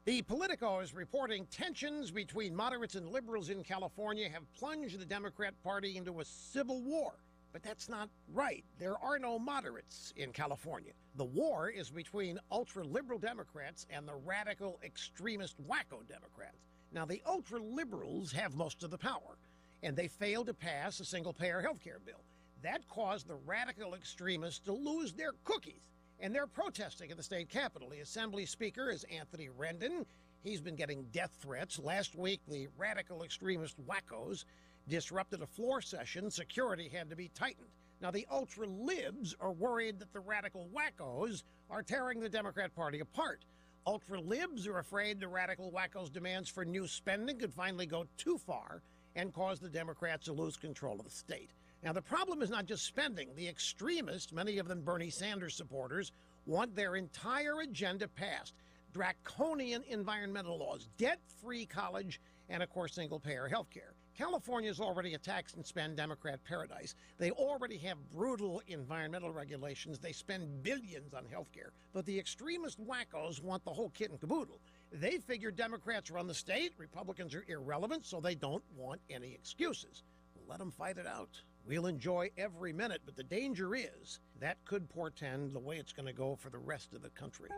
The Politico is reporting tensions between moderates and liberals in California have plunged the Democrat Party into a civil war. But that's not right. There are no moderates in California. The war is between ultra-liberal Democrats and the radical extremist wacko Democrats. Now, the ultra-liberals have most of the power, and they failed to pass a single-payer health care bill. That caused the radical extremists to lose their cookies, and they're protesting at the state capitol. The Assembly Speaker is Anthony Rendon. He's been getting death threats. Last week, the radical extremist wackos disrupted a floor session. Security had to be tightened. Now, the ultra-libs are worried that the radical wackos are tearing the Democrat Party apart. Ultra-libs are afraid the radical wackos' demands for new spending could finally go too far and cause the Democrats to lose control of the state. Now, the problem is not just spending. The extremists, many of them Bernie Sanders supporters, want their entire agenda passed. Draconian environmental laws, debt-free college, and, of course, single-payer health care. California is already a tax and spend Democrat paradise. They already have brutal environmental regulations. They spend billions on health care. But the extremist wackos want the whole kit and caboodle. They figure Democrats run the state, Republicans are irrelevant, so they don't want any excuses. Let them fight it out. We'll enjoy every minute, but the danger is that could portend the way it's going to go for the rest of the country.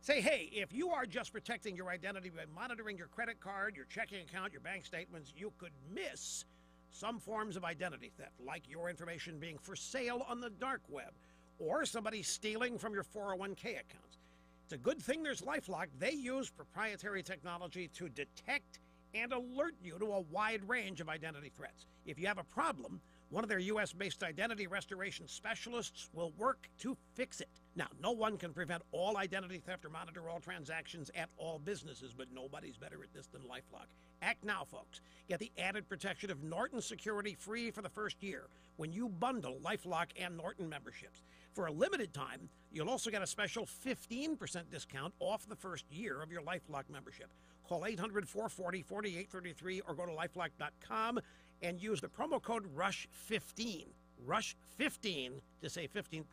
Say, hey, if you are just protecting your identity by monitoring your credit card, your checking account, your bank statements, you could miss some forms of identity theft, like your information being for sale on the dark web, or somebody stealing from your 401k accounts. It's a good thing there's LifeLock. They use proprietary technology to detect and alert you to a wide range of identity threats. If you have a problem, one of their U.S.-based identity restoration specialists will work to fix it. Now, no one can prevent all identity theft or monitor all transactions at all businesses, but nobody's better at this than LifeLock. Act now, folks. Get the added protection of Norton Security free for the first year when you bundle LifeLock and Norton memberships. For a limited time, you'll also get a special 15% discount off the first year of your LifeLock membership. Call 800-440-4833 or go to lifelock.com and use the promo code RUSH15. RUSH15 to save 15%.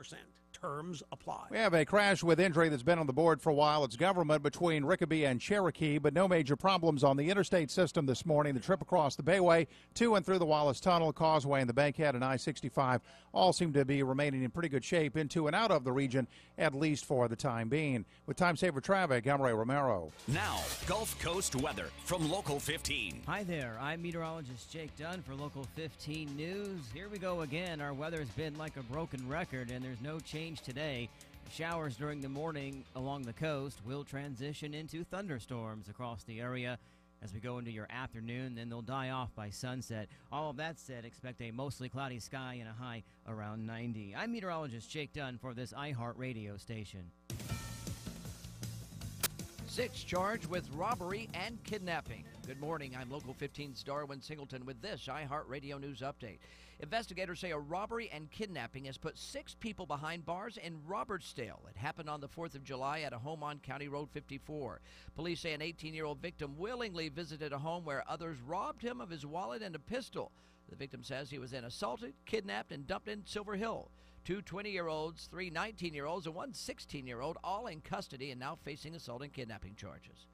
Terms apply. We have a crash with injury that's been on the board for a while. It's government between Rickaby and Cherokee, but no major problems on the interstate system this morning. The trip across the Bayway to and through the Wallace Tunnel, Causeway, and the Bankhead and I-65 all seem to be remaining in pretty good shape into and out of the region, at least for the time being. With Time Saver Traffic, I'm Ray Romero. Now, Gulf Coast weather from Local 15. Hi there, I'm meteorologist Jake Dunn for Local 15 News. Here we go again. Our weather's been like a broken record, and there's no change today. Showers during the morning along the coast will transition into thunderstorms across the area as we go into your afternoon, then they'll die off by sunset. All of that said, expect a mostly cloudy sky and a high around 90. I'm meteorologist Jake Dunn for this iHeart radio station. 6 charged with robbery and kidnapping. Good morning, I'm Local 15's Darwin Singleton with this iHeart Radio News Update. Investigators say a robbery and kidnapping has put 6 people behind bars in Robertsdale. It happened on the 4th of July at a home on County Road 54. Police say an 18-year-old victim willingly visited a home where others robbed him of his wallet and a pistol. The victim says he was then assaulted, kidnapped, and dumped in Silver Hill. 2 20-year-olds, 3 19-year-olds, and 1 16-year-old, all in custody and now facing assault and kidnapping charges.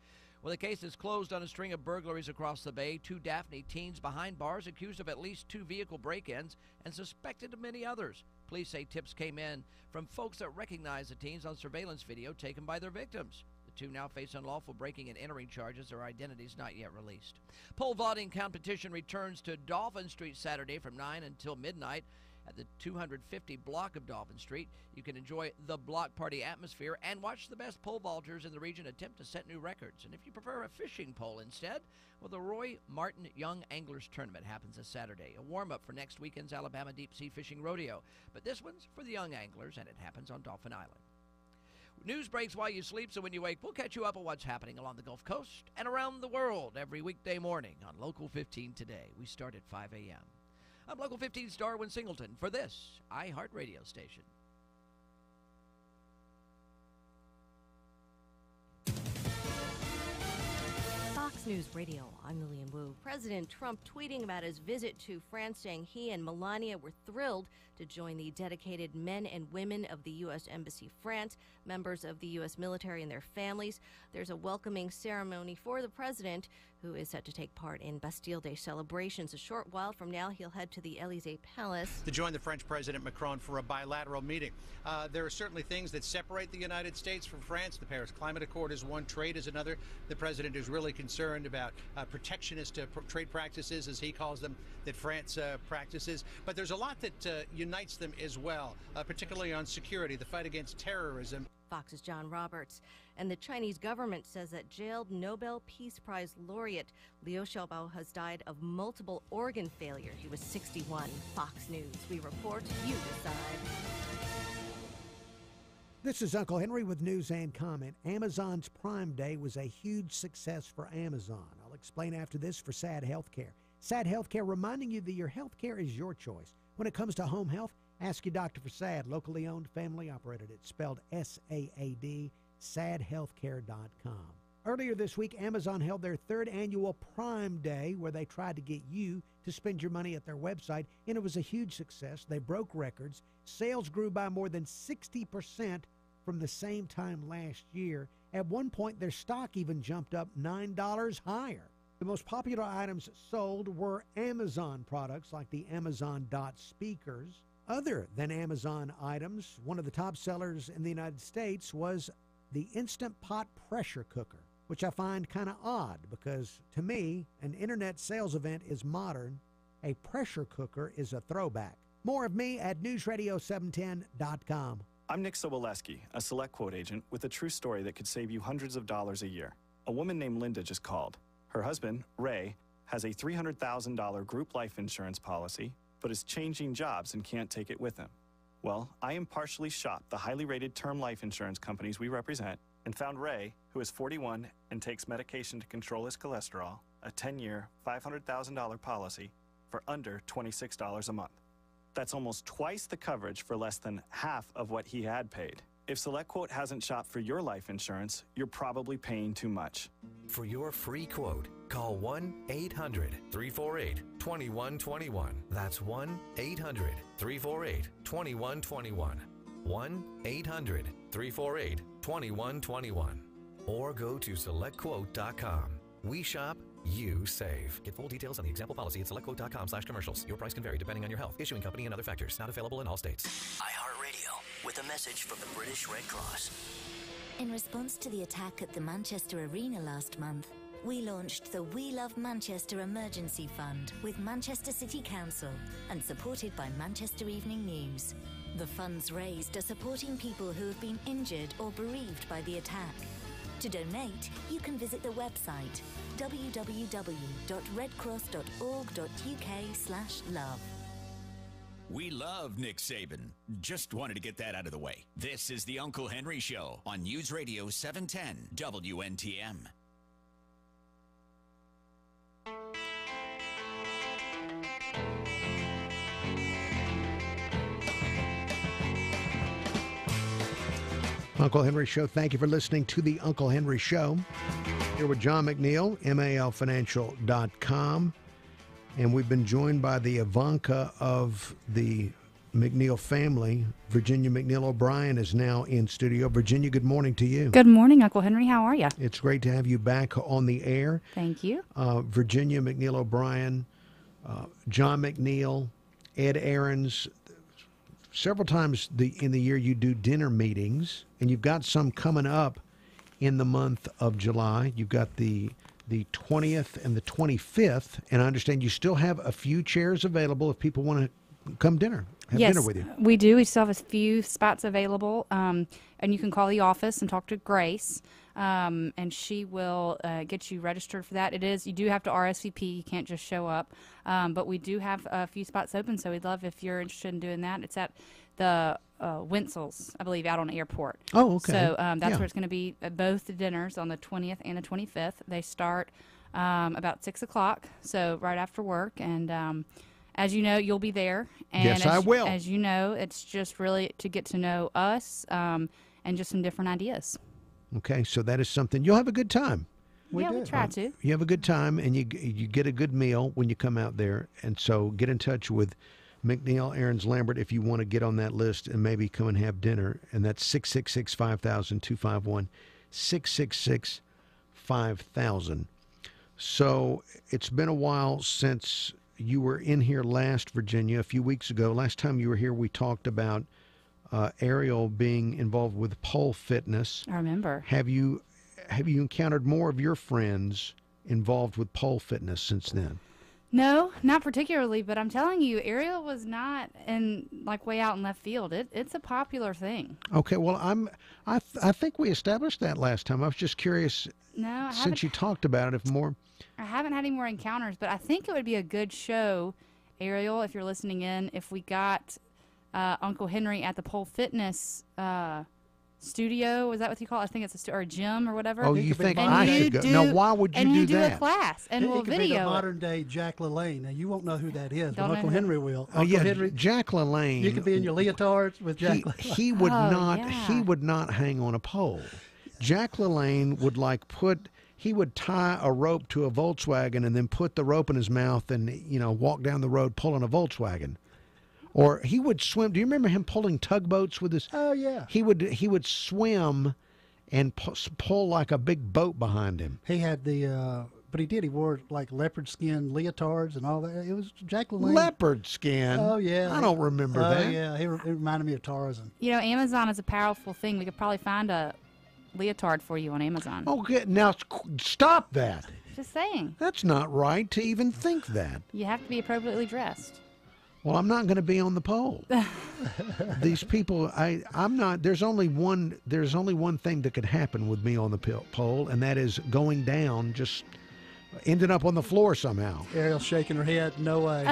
Well, the case is closed on a string of burglaries across the bay. 2 Daphne teens behind bars accused of at least 2 vehicle break-ins and suspected of many others. Police say tips came in from folks that recognize the teens on surveillance video taken by their victims. The 2 now face unlawful breaking and entering charges. Their identities not yet released. Pole vaulting competition returns to Dolphin Street Saturday from 9 until midnight. At the 250 block of Dolphin Street, you can enjoy the block party atmosphere and watch the best pole vaulters in the region attempt to set new records. And if you prefer a fishing pole instead, well, the Roy Martin Young Anglers Tournament happens this Saturday, a warm-up for next weekend's Alabama Deep Sea Fishing Rodeo. But this one's for the young anglers, and it happens on Dolphin Island. News breaks while you sleep, so when you wake, we'll catch you up on what's happening along the Gulf Coast and around the world every weekday morning on Local 15 Today. We start at 5 a.m. I'm Local 15's Darwin Singleton for this iHeart radio station. Fox News Radio, I'm Lillian Wu. President Trump tweeting about his visit to France, saying he and Melania were thrilled to join the dedicated men and women of the U.S. Embassy France, members of the U.S. military and their families. There's a welcoming ceremony for the president, who is set to take part in Bastille Day celebrations. A short while from now, he'll head to the Élysée Palace to join the French President Macron for a bilateral meeting. There are certainly things that separate the United States from France. The Paris Climate Accord is one, trade is another. The president is really concerned about protectionist trade practices, as he calls them, that France practices. But there's a lot that unites them as well, particularly on security, the fight against terrorism. Fox's John Roberts. And the Chinese government says that jailed Nobel Peace Prize laureate Liu Xiaobo has died of multiple organ failure. He was 61. Fox News. We report, you decide. This is Uncle Henry with news and comment. Amazon's Prime Day was a huge success for Amazon. I'll explain after this for SAD Healthcare. SAD Healthcare reminding you that your healthcare is your choice. When it comes to home health, ask your doctor for SAD, locally owned, family operated. It's spelled SAAD, sadhealthcare.com. Earlier this week, Amazon held their third annual Prime Day, where they tried to get you to spend your money at their website, and it was a huge success. They broke records. Sales grew by more than 60% from the same time last year. At one point, their stock even jumped up $9 higher. The most popular items sold were Amazon products like the Amazon Dot speakers. Other than Amazon items, one of the top sellers in the United States was the Instant Pot pressure cooker, which I find kind of odd because, to me, an internet sales event is modern. A pressure cooker is a throwback. More of me at newsradio710.com. I'm Nick Soboleski, a Select Quote agent with a true story that could save you hundreds of dollars a year. A woman named Linda just called. Her husband, Ray, has a $300,000 group life insurance policy, but is changing jobs and can't take it with him. Well, I impartially shopped the highly rated term life insurance companies we represent and found Ray, who is 41 and takes medication to control his cholesterol, a 10-year, $500,000 policy for under $26 a month. That's almost twice the coverage for less than half of what he had paid. If SelectQuote hasn't shopped for your life insurance, you're probably paying too much. For your free quote, call 1-800-348-2121. That's 1-800-348-2121. 1-800-348-2121. Or go to SelectQuote.com. We shop, you save. Get full details on the example policy at SelectQuote.com/commercials. Your price can vary depending on your health, issuing company, and other factors. Not available in all states. iHeartRadio with a message from the British Red Cross. In response to the attack at the Manchester Arena last month, we launched the We Love Manchester Emergency Fund with Manchester City Council and supported by Manchester Evening News. The funds raised are supporting people who have been injured or bereaved by the attack. To donate, you can visit the website www.redcross.org.uk/love. We love Nick Saban. Just wanted to get that out of the way. This is the Uncle Henry Show on News Radio 710 WNTM. Uncle Henry Show. Thank you for listening to the Uncle Henry Show. Here with John McNeil, MALFinancial.com. And we've been joined by the Ivanka of the McNeil family. Virginia McNeil O'Brien is now in studio. Virginia, good morning to you. Good morning, Uncle Henry. How are you? It's great to have you back on the air. Thank you. Virginia McNeil O'Brien, John McNeil, Ed Aarons. Several times in the year you do dinner meetings, and you've got some coming up in the month of July. You've got the 20th and the 25th, and I understand you still have a few chairs available if people want to come have dinner with you. We do. We still have a few spots available, and you can call the office and talk to Grace. and she will get you registered for that. You do have to RSVP. You can't just show up. But we do have a few spots open, so we'd love if you're interested in doing that. It's at the Winsel's, I believe, out on the airport. Oh, okay. So that's where it's going to be at both the dinners on the 20th and the 25th. They start about 6 o'clock, so right after work. And as you know, you'll be there. And yes, I will. As you know, it's just really to get to know us and just some different ideas. Okay, so that is something. You'll have a good time. We try to. You have a good time, and you get a good meal when you come out there. And so get in touch with McNeil Aarons Lambert if you want to get on that list and maybe come and have dinner. And that's 666-5000, 251-666-5000. So it's been a while since you were in here last, Virginia, a few weeks ago. Last time you were here, we talked about Ariel being involved with pole fitness. I remember. Have you encountered more of your friends involved with pole fitness since then? No, not particularly, but I'm telling you, Ariel was not way out in left field. It's a popular thing. Okay, well, I think we established that last time. I was just curious. No, since you talked about it, if more. I haven't had any more encounters, but I think it would be a good show, Ariel, if you're listening in, if we got Uncle Henry at the Pole Fitness studio. Is that what you call it? I think it's or a gym or whatever. Oh, you think I should go? Now, why would you do that? And you do a class, and we'll video it. It could be the it. modern-day Jack LaLanne. Now, you won't know who that is, Don't but know Uncle who. Henry will. Oh, Uncle yeah, Henry, Jack LaLanne. you could be in your leotards with Jack LaLanne. He would He would not hang on a pole. Jack LaLanne would he would tie a rope to a Volkswagen and then put the rope in his mouth and walk down the road pulling a Volkswagen. Or he would swim. Do you remember him pulling tugboats with his? Oh yeah. He would swim and pull like a big boat behind him. He had but he did. He wore like leopard skin leotards and all that. It was Jack LaLanne. Leopard skin. Oh yeah. I don't remember that. Oh yeah. It reminded me of Tarzan. Amazon is a powerful thing. We could probably find a leotard for you on Amazon. Okay, now stop that. Just saying. That's not right to even think that. You have to be appropriately dressed. Well, I'm not going to be on the pole. These people, I'm not. There's only one thing that could happen with me on the pole, and that is going down, just ending up on the floor somehow. Ariel's shaking her head. No way.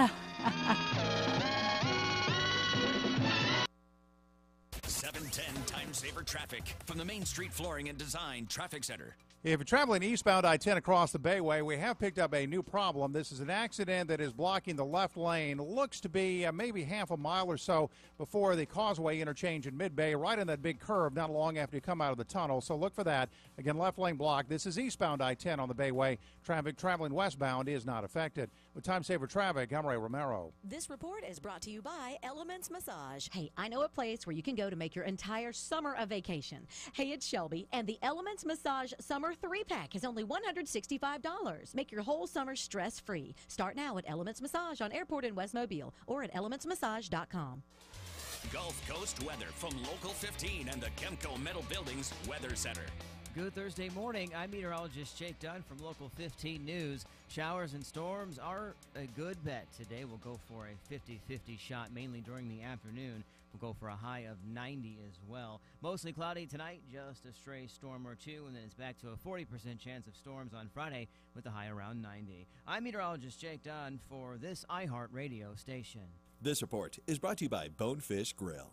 710 Time Saver Traffic from the Main Street Flooring and Design Traffic Center. If you're traveling eastbound I-10 across the Bayway, we have picked up a new problem. This is an accident that is blocking the left lane. Looks to be maybe half a mile or so before the Causeway interchange in Mid-Bay, right in that big curve not long after you come out of the tunnel. So look for that. Again, left lane blocked. This is eastbound I-10 on the Bayway. Traffic traveling westbound is not affected. With Time Saver Traffic, I'm Ray Romero. This report is brought to you by Elements Massage. Hey, I know a place where you can go to make your entire summer a vacation. Hey, it's Shelby, and the Elements Massage Summer 3-Pack is only $165. Make your whole summer stress-free. Start now at Elements Massage on Airport in West Mobile or at elementsmassage.com. Gulf Coast weather from Local 15 and the Kemco Metal Buildings Weather Center. Good Thursday morning. I'm meteorologist Jake Dunn from Local 15 News. Showers and storms are a good bet. Today we'll go for a 50-50 shot, mainly during the afternoon. We'll go for a high of 90 as well. Mostly cloudy tonight, just a stray storm or two, and then it's back to a 40% chance of storms on Friday with a high around 90. I'm meteorologist Jake Dunn for this iHeart radio station. This report is brought to you by Bonefish Grill.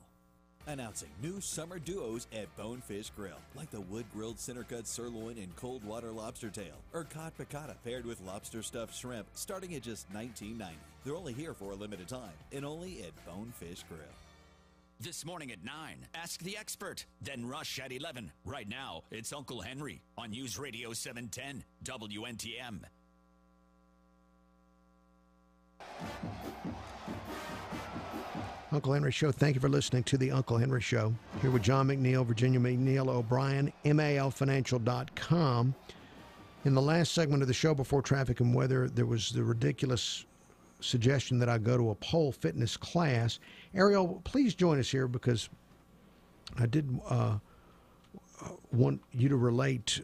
Announcing new summer duos at Bonefish Grill, like the wood-grilled center-cut sirloin and cold water lobster tail, or cod piccata paired with lobster stuffed shrimp, starting at just $19.90. They're only here for a limited time, and only at Bonefish Grill. This morning at 9, Ask the Expert. Then Rush at 11. Right now, it's Uncle Henry on News Radio 710 WNTM. Uncle Henry Show. Thank you for listening to the Uncle Henry Show. Here with John McNeil, Virginia McNeil O'Brien, MALFinancial.com. In the last segment of the show before traffic and weather, there was the ridiculous suggestion that I go to a pole fitness class. Ariel, please join us here because I did want you to relate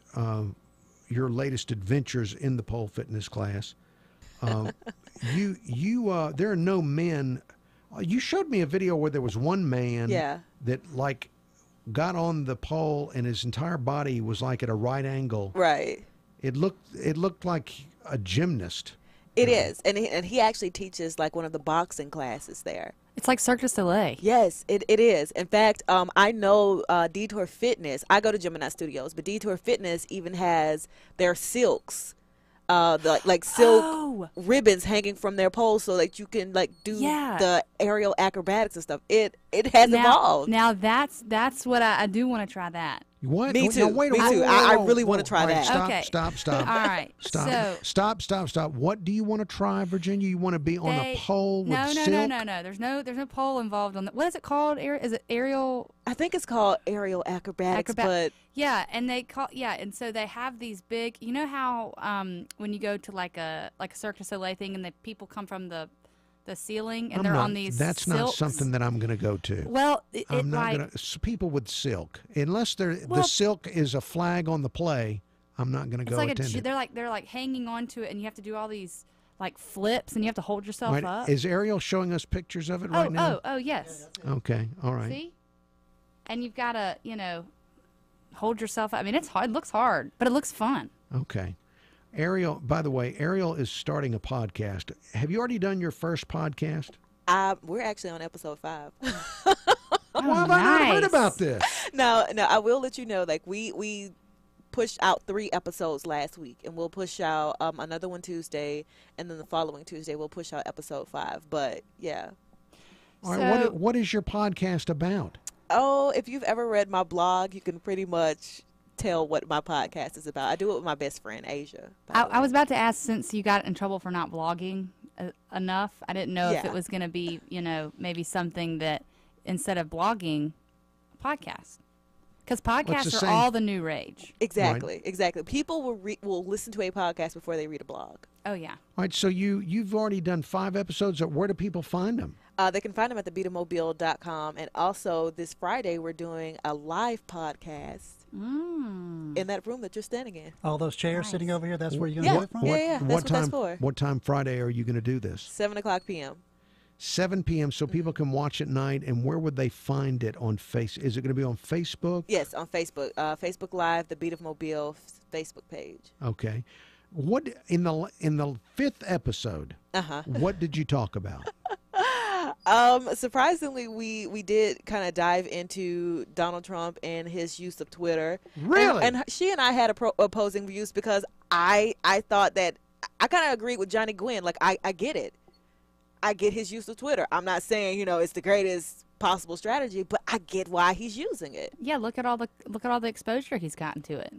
your latest adventures in the pole fitness class. There are no men. You showed me a video where there was one man that got on the pole and his entire body was like at a right angle. Right. It looked like a gymnast. It is, and he actually teaches like one of the boxing classes there. It's like Cirque du Soleil. Yes, it is. In fact, I know Detour Fitness. I go to Gemini Studios, but Detour Fitness even has their silks, like silk ribbons hanging from their poles, so that you can like do the aerial acrobatics and stuff. It has evolved. Now that's what I do want to try that. What? Me too. No, wait, Me too. I really want to try All right, that. Stop. All right. Stop. What do you want to try, Virginia? You want to be on a pole with silk? No. There's no pole involved on that. What is it called? Is it aerial? I think it's called aerial acrobatics, but yeah, and and so they have these big. You know how when you go to like a Cirque du Soleil thing, and the people come from the ceiling, and on these. That's silks. not something that I'm going to go to. Well, I'm not going to. People with silk, unless the silk is a flag on the play, I'm not going to go like attend it. They're like hanging on to it, and you have to do all these like flips, and you have to hold yourself up. Is Ariel showing us pictures of it right now? Oh, yes. Okay, all right. See, and you've got to hold yourself up. I mean, it's hard. It looks hard, but it looks fun. Okay. Ariel, by the way, Ariel is starting a podcast. Have you already done your first podcast? We're actually on episode 5. Why have I not heard about this? No, I will let you know. Like we pushed out 3 episodes last week, and we'll push out another one Tuesday, and then the following Tuesday we'll push out episode 5. But yeah. All right. What is your podcast about? Oh, if you've ever read my blog, you can pretty much tell what my podcast is about. I do it with my best friend Asia. I was about to ask, since you got in trouble for not blogging enough, I didn't know if it was going to be maybe something that instead of blogging, podcast, because podcasts are all the new rage. Exactly. People will listen to a podcast before they read a blog. Oh yeah. All right, so you've already done 5 episodes. Where do people find them? They can find them at thebeatamobile.com, and also this Friday we're doing a live podcast in that room that you're standing in. All those chairs sitting over here, that's where you're going to do it from? Yeah, that's what that's for. What time Friday are you going to do this? 7:00 p.m. 7 p.m. so people can watch at night. And where would they find it on Facebook? Is it going to be on Facebook? Yes, on Facebook. Facebook Live, the Beat of Mobile Facebook page. Okay. What in the 5th episode? What did you talk about? Surprisingly, we did kind of dive into Donald Trump and his use of Twitter. Really? And she and I had opposing views, because I thought that I kind of agreed with Johnny Gwynn. Like I get it. I get his use of Twitter. I'm not saying it's the greatest possible strategy, but I get why he's using it. Yeah, look at all the exposure he's gotten to it.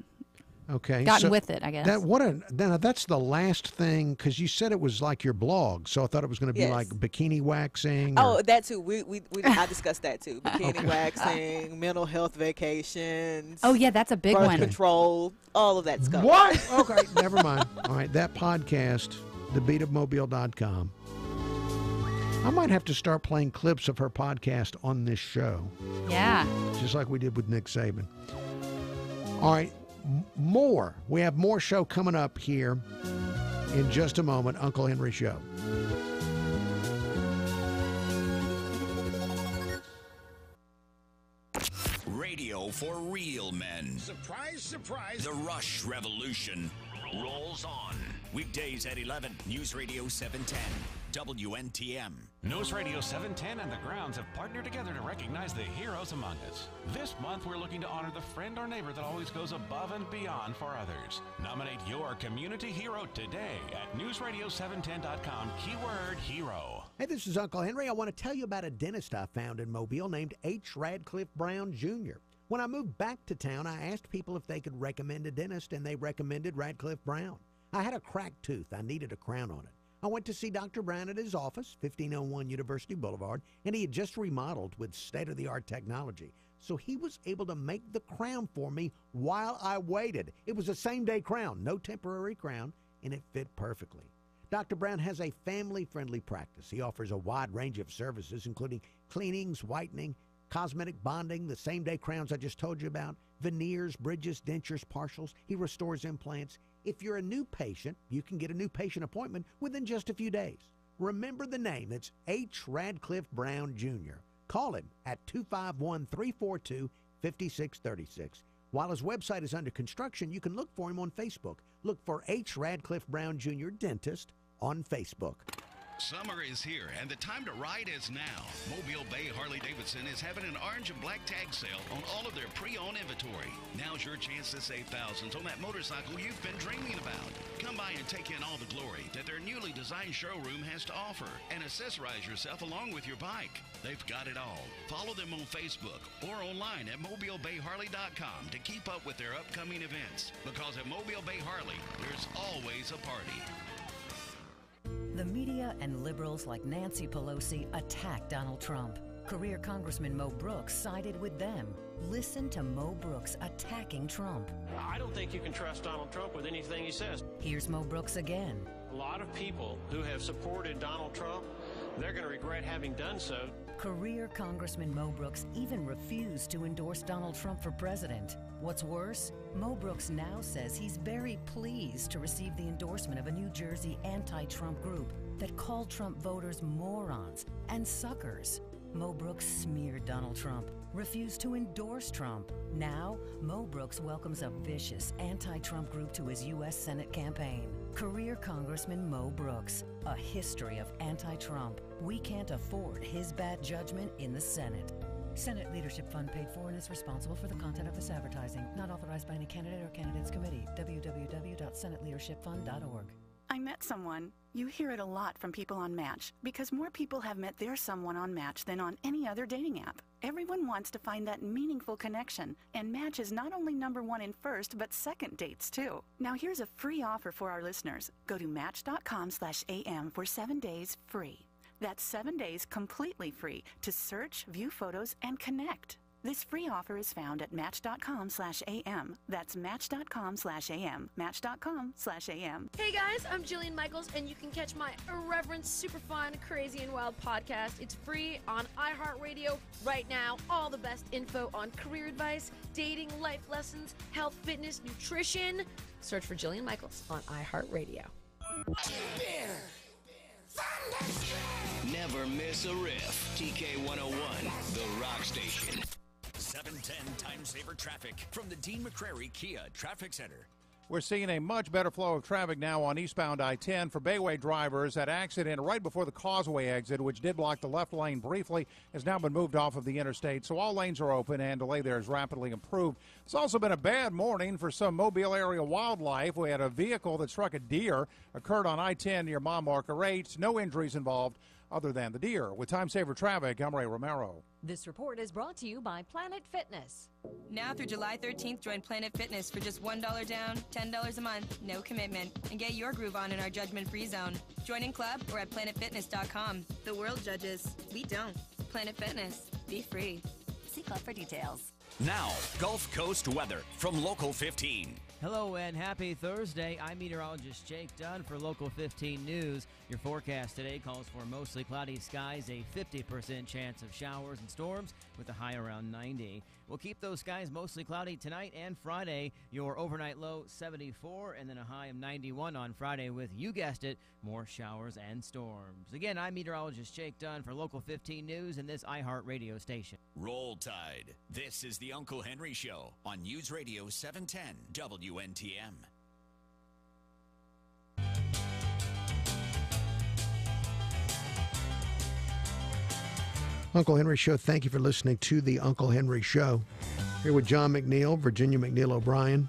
Okay. Gotten with it, I guess. That's the last thing, because you said it was like your blog, so I thought it was going to be like bikini waxing. Oh, that too. I discussed that too. Bikini waxing, mental health vacations. Oh yeah, that's a big birth one. Control, all of that stuff. What? Okay, never mind. All right, that podcast, thebeatofmobile.com. I might have to start playing clips of her podcast on this show. Yeah. Just like we did with Nick Saban. All right. We have more show coming up here in just a moment. Uncle Henry Show. Radio for real men. Surprise, surprise. The Rush Revolution rolls on. Weekdays at 11, News Radio 710, WNTM. News Radio 710 and the Grounds have partnered together to recognize the heroes among us. This month, we're looking to honor the friend or neighbor that always goes above and beyond for others. Nominate your community hero today at newsradio710.com, keyword hero. Hey, this is Uncle Henry. I want to tell you about a dentist I found in Mobile named H. Radcliffe Brown, Jr. When I moved back to town, I asked people if they could recommend a dentist, and they recommended Radcliffe Brown. I had a cracked tooth. I needed a crown on it. I went to see Dr. Brown at his office, 1501 University Boulevard, and he had just remodeled with state-of-the-art technology. So he was able to make the crown for me while I waited. It was a same-day crown, no temporary crown, and it fit perfectly. Dr. Brown has a family-friendly practice. He offers a wide range of services, including cleanings, whitening, cosmetic bonding, the same-day crowns I just told you about, veneers, bridges, dentures, partials. He restores implants. If you're a new patient, you can get a new patient appointment within just a few days. Remember the name. It's H. Radcliffe Brown, Jr. Call him at 251-342-5800. 5636. While his website is under construction, you can look for him on Facebook. Look for H. Radcliffe Brown Jr. Dentist on Facebook. Summer is here, and the time to ride is now. Mobile Bay Harley-Davidson is having an orange and black tag sale on all of their pre-owned inventory. Now's your chance to save thousands on that motorcycle you've been dreaming about. Come by and take in all the glory that their newly designed showroom has to offer, and accessorize yourself along with your bike. They've got it all. Follow them on Facebook or online at MobileBayHarley.com to keep up with their upcoming events. Because at Mobile Bay Harley, there's always a party. The media and liberals like Nancy Pelosi attacked Donald Trump. Career Congressman Mo Brooks sided with them. Listen to Mo Brooks attacking Trump. I don't think you can trust Donald Trump with anything he says. Here's Mo Brooks again. A lot of people who have supported Donald Trump, they're going to regret having done so. Career Congressman Mo Brooks even refused to endorse Donald Trump for president. What's worse, Mo Brooks now says he's very pleased to receive the endorsement of a New Jersey anti-Trump group that called Trump voters morons and suckers. Mo Brooks smeared Donald Trump, refused to endorse Trump. Now, Mo Brooks welcomes a vicious anti-Trump group to his U.S. Senate campaign. Career Congressman Mo Brooks, a history of anti-Trump. We can't afford his bad judgment in the Senate. Senate Leadership Fund paid for and is responsible for the content of this advertising. Not authorized by any candidate or candidates committee. www.senateleadershipfund.org. I met someone. You hear it a lot from people on Match because more people have met their someone on Match than on any other dating app. Everyone wants to find that meaningful connection, and Match is not only #1 in first, but second dates too. Now here's a free offer for our listeners. Go to match.com/am for 7 days free. That's 7 days completely free to search, view photos, and connect. This free offer is found at match.com/am. That's match.com/am. Match.com/am. Hey guys, I'm Jillian Michaels, and you can catch my irreverent, super fun, crazy, and wild podcast. It's free on iHeartRadio right now. All the best info on career advice, dating, life lessons, health, fitness, nutrition. Search for Jillian Michaels on iHeartRadio. Never miss a riff. TK101, the rock station. 710 Time Saver Traffic from the Dean McCrary Kia Traffic Center. We're seeing a much better flow of traffic now on eastbound I-10 for Bayway drivers. That accident right before the Causeway exit, which did block the left lane briefly, has now been moved off of the interstate, so all lanes are open and delay there is rapidly improved. It's also been a bad morning for some Mobile area wildlife. We had a vehicle that struck a deer, occurred on I-10 near mile marker 8. No injuries involved other than the deer. With Time Saver Traffic, I'm Ray Romero. This report is brought to you by Planet Fitness. Now through July 13th, join Planet Fitness for just $1 down, $10 a month, no commitment, and get your groove on in our judgment-free zone. Join in club or at planetfitness.com. The world judges. We don't. Planet Fitness. Be free. See club for details. Now, Gulf Coast weather from Local 15. Hello and happy Thursday. I'm meteorologist Jake Dunn for Local 15 News. Your forecast today calls for mostly cloudy skies, a 50% chance of showers and storms with a high around 90. We'll keep those skies mostly cloudy tonight and Friday. Your overnight low 74 and then a high of 91 on Friday with, you guessed it, more showers and storms. Again, I'm meteorologist Jake Dunn for Local 15 News and this iHeart radio station. Roll Tide. This is the Uncle Henry Show on News Radio 710 WNTM. Uncle Henry Show, thank you for listening to the Uncle Henry Show. Here with John McNeil, Virginia McNeil O'Brien.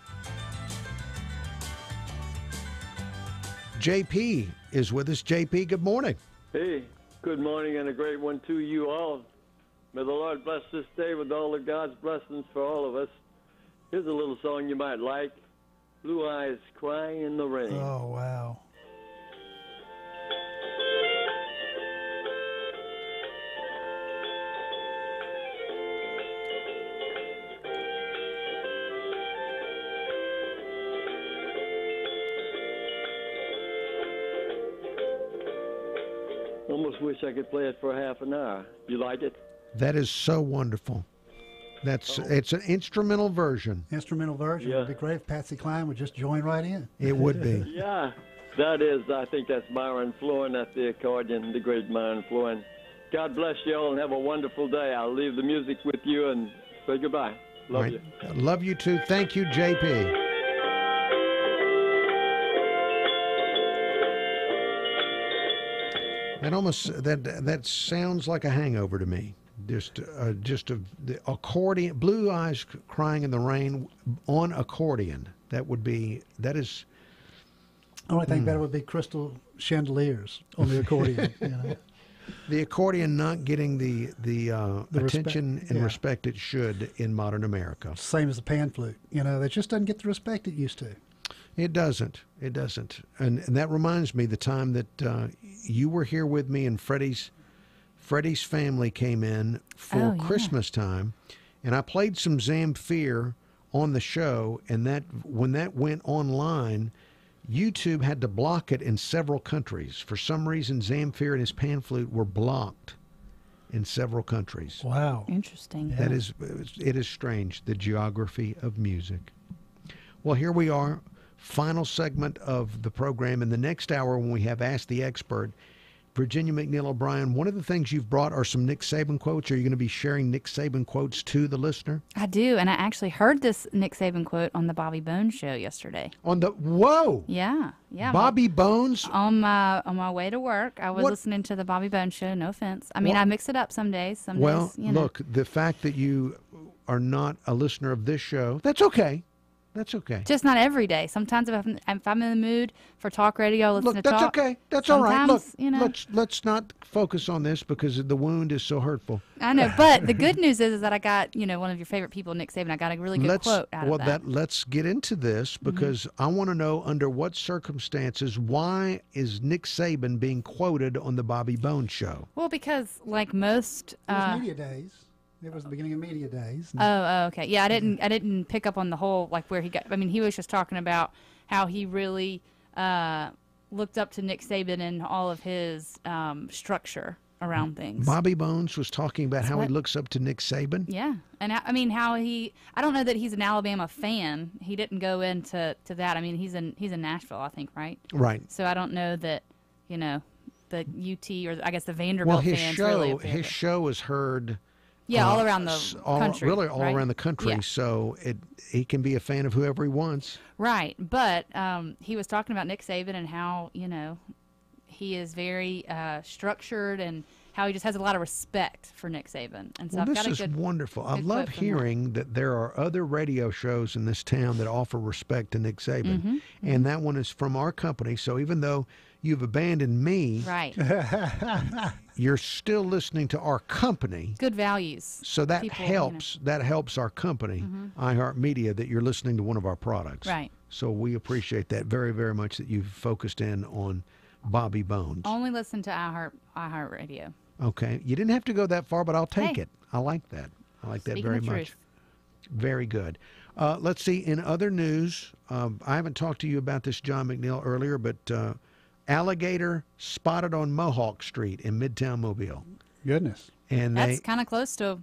JP is with us. JP, good morning. Hey, good morning and a great one to you all. May the Lord bless this day with all of God's blessings for all of us. Here's a little song you might like. Blue Eyes Cry in the Rain. Oh, wow. Almost wish I could play it for half an hour. You like it? That is so wonderful. It's an instrumental version. Instrumental version. Yeah. It'd be great if Patsy Cline would just join right in. It would be. Yeah, that is. I think that's Myron Florin at the accordion, the great Myron Florin. God bless you all and have a wonderful day. I'll leave the music with you and say goodbye. Love Right. you. Love you too. Thank you, JP. That almost that sounds like a hangover to me. Just the accordion, Blue Eyes Crying in the Rain on accordion. That is. The only thing better would be crystal chandeliers on the accordion. You know? The accordion not getting the attention respect, and yeah. respect it should in modern America. Same as the pan flute. You know, it just doesn't get the respect it used to. It doesn't. It doesn't. And that reminds me the time that you were here with me and Freddie's family came in for Christmas time, and I played some Zamfir on the show, and that when that went online, YouTube had to block it in several countries. For some reason, Zamfir and his pan flute were blocked in several countries. Wow. Interesting. That is, it is strange, the geography of music. Well, here we are, final segment of the program. In the next hour, when we have Ask the Expert, Virginia McNeil O'Brien, one of the things you've brought are some Nick Saban quotes. Are you going to be sharing Nick Saban quotes to the listener? I do, and I actually heard this Nick Saban quote on the Bobby Bones show yesterday. On the whoa, yeah. Bobby Bones on my way to work. I was listening to the Bobby Bones show. No offense. I mean, I mix it up some days. Some days, you know. Look, the fact that you are not a listener of this show, that's okay. That's okay. Just not every day. Sometimes if I'm in the mood for talk radio, listen to that's talk. okay. That's all right. Look, Sometimes, you know. let's not focus on this because the wound is so hurtful. I know, but the good news is that I got, one of your favorite people, Nick Saban. I got a really good quote out of that. Let's get into this because I want to know under what circumstances, why is Nick Saban being quoted on the Bobby Bones show? Well, because like most It was media days. It was the beginning of media days. Oh, okay. Yeah, I didn't pick up on the whole like where he got. I mean, he was just talking about how he really looked up to Nick Saban and all of his structure around things. Bobby Bones was talking about how he looks up to Nick Saban. Yeah, and I mean how I don't know that he's an Alabama fan. He didn't go into that. I mean, he's in Nashville, I think, right? Right. So I don't know that the UT or I guess the Vanderbilt fans really. His show is heard. Yeah, all around the country. Really, all right? around the country. Yeah. So he can be a fan of whoever he wants. Right, but he was talking about Nick Saban and how he is very structured and how he just has a lot of respect for Nick Saban. And so Well, I've got this a is good, wonderful. I good love quote from him. hearing that there are other radio shows in this town that offer respect to Nick Saban. Mhm, And that one is from our company. So even though you've abandoned me, Right. you're still listening to our company. Good values. So that People, helps. That helps our company, Mhm. iHeartMedia, that you're listening to one of our products. Right. So we appreciate that very, very much that you've focused in on Bobby Bones. Only listen to iHeartRadio. Okay. You didn't have to go that far, but I'll take Hey. it. I like that. I like that Speaking very the much. truth. Very good. Let's see. In other news, I haven't talked to you about this, John McNeil, earlier, but alligator spotted on Mohawk Street in Midtown Mobile. Goodness. And That's kind of close to.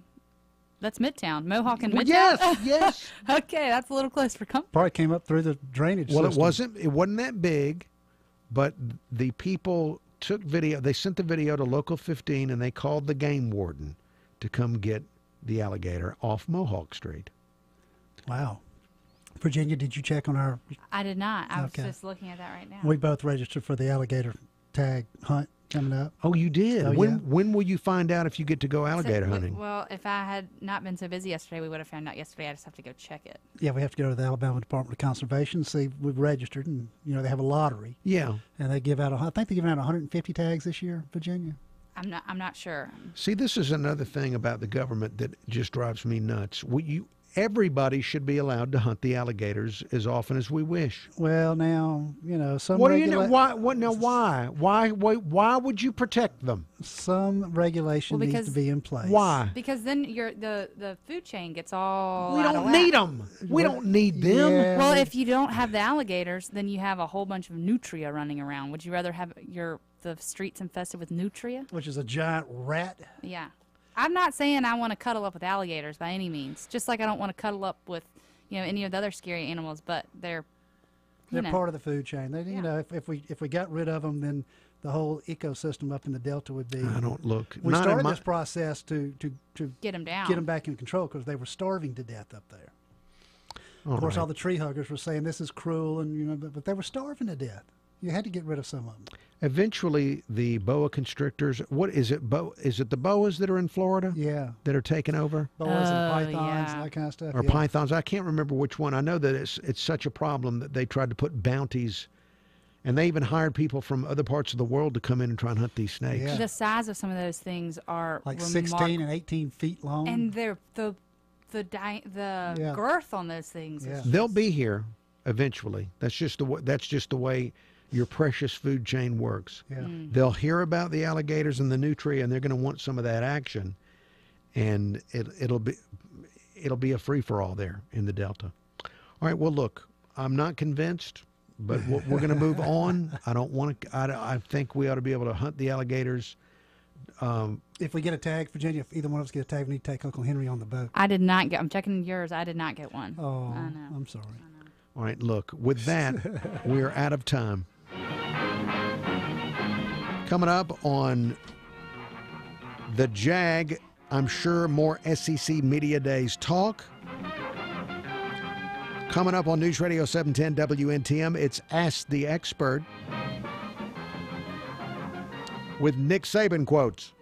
That's Midtown, Mohawk and Well, Midtown. yes, yes. Okay, that's a little close for comfort. Probably came up through the drainage Well, system. it wasn't that big, but the people took video. They sent the video to Local 15, and they called the game warden to come get the alligator off Mohawk Street. Wow. Virginia, did you check on our... I did not. I was Okay. just looking at that right now. We both registered for the alligator tag hunt coming up. Oh, you did? Oh, when yeah. when will you find out if you get to go alligator hunting? Well, if I had not been so busy yesterday, we would have found out yesterday. I just have to go check it. Yeah, we have to go to the Alabama Department of Conservation, see we've registered, and they have a lottery. Yeah. And they give out, I think they're giving out 150 tags this year, Virginia. I'm not sure. See, this is another thing about the government that just drives me nuts. Everybody should be allowed to hunt the alligators as often as we wish. Well, now, some What do you know? Why? What? Now, why? Why would you protect them? Some regulation needs to be in place. Why? Because then the food chain gets all. We out of don't whack. need them. We don't need them. Yeah. Well, if you don't have the alligators, then you have a whole bunch of nutria running around. Would you rather have the streets infested with nutria? Which is a giant rat. Yeah. I'm not saying I want to cuddle up with alligators by any means. Just like I don't want to cuddle up with, any of the other scary animals, but they're They're part of the food chain. They, if we got rid of them, then the whole ecosystem up in the Delta would be. I don't look. We not in started my- this process to Get them down. get them back in control because they were starving to death up there. All Of course, right. all the tree huggers were saying this is cruel, and but they were starving to death. You had to get rid of some of them. Eventually, the boa constrictors. What is it? Is it the boas that are in Florida? Yeah. That are taking over? Boas and Oh, pythons yeah. and that kind of stuff. Or yeah. pythons? I can't remember which one. I know that it's such a problem that they tried to put bounties, and they even hired people from other parts of the world to come in and try and hunt these snakes. Yeah. The size of some of those things are Like remark- 16 and 18 feet long. and they're the Yeah. girth on those things. Yeah. Is They'll be here eventually. That's just the way your precious food chain works. Yeah. They'll hear about the alligators and the nutria, and they're going to want some of that action, and it'll be a free for all there in the Delta. All right. Well, look, I'm not convinced, but we're going to move on. I don't want to. I think we ought to be able to hunt the alligators. If we get a tag, Virginia, if either one of us get a tag, we need to take Uncle Henry on the boat. I did not get. I'm checking yours. I did not get one. Oh, I know. I'm sorry. All right. Look, with that, we're out of time. Coming up on the Jag, I'm sure more SEC Media Days talk. Coming up on News Radio 710 WNTM, it's Ask the Expert with Nick Saban quotes.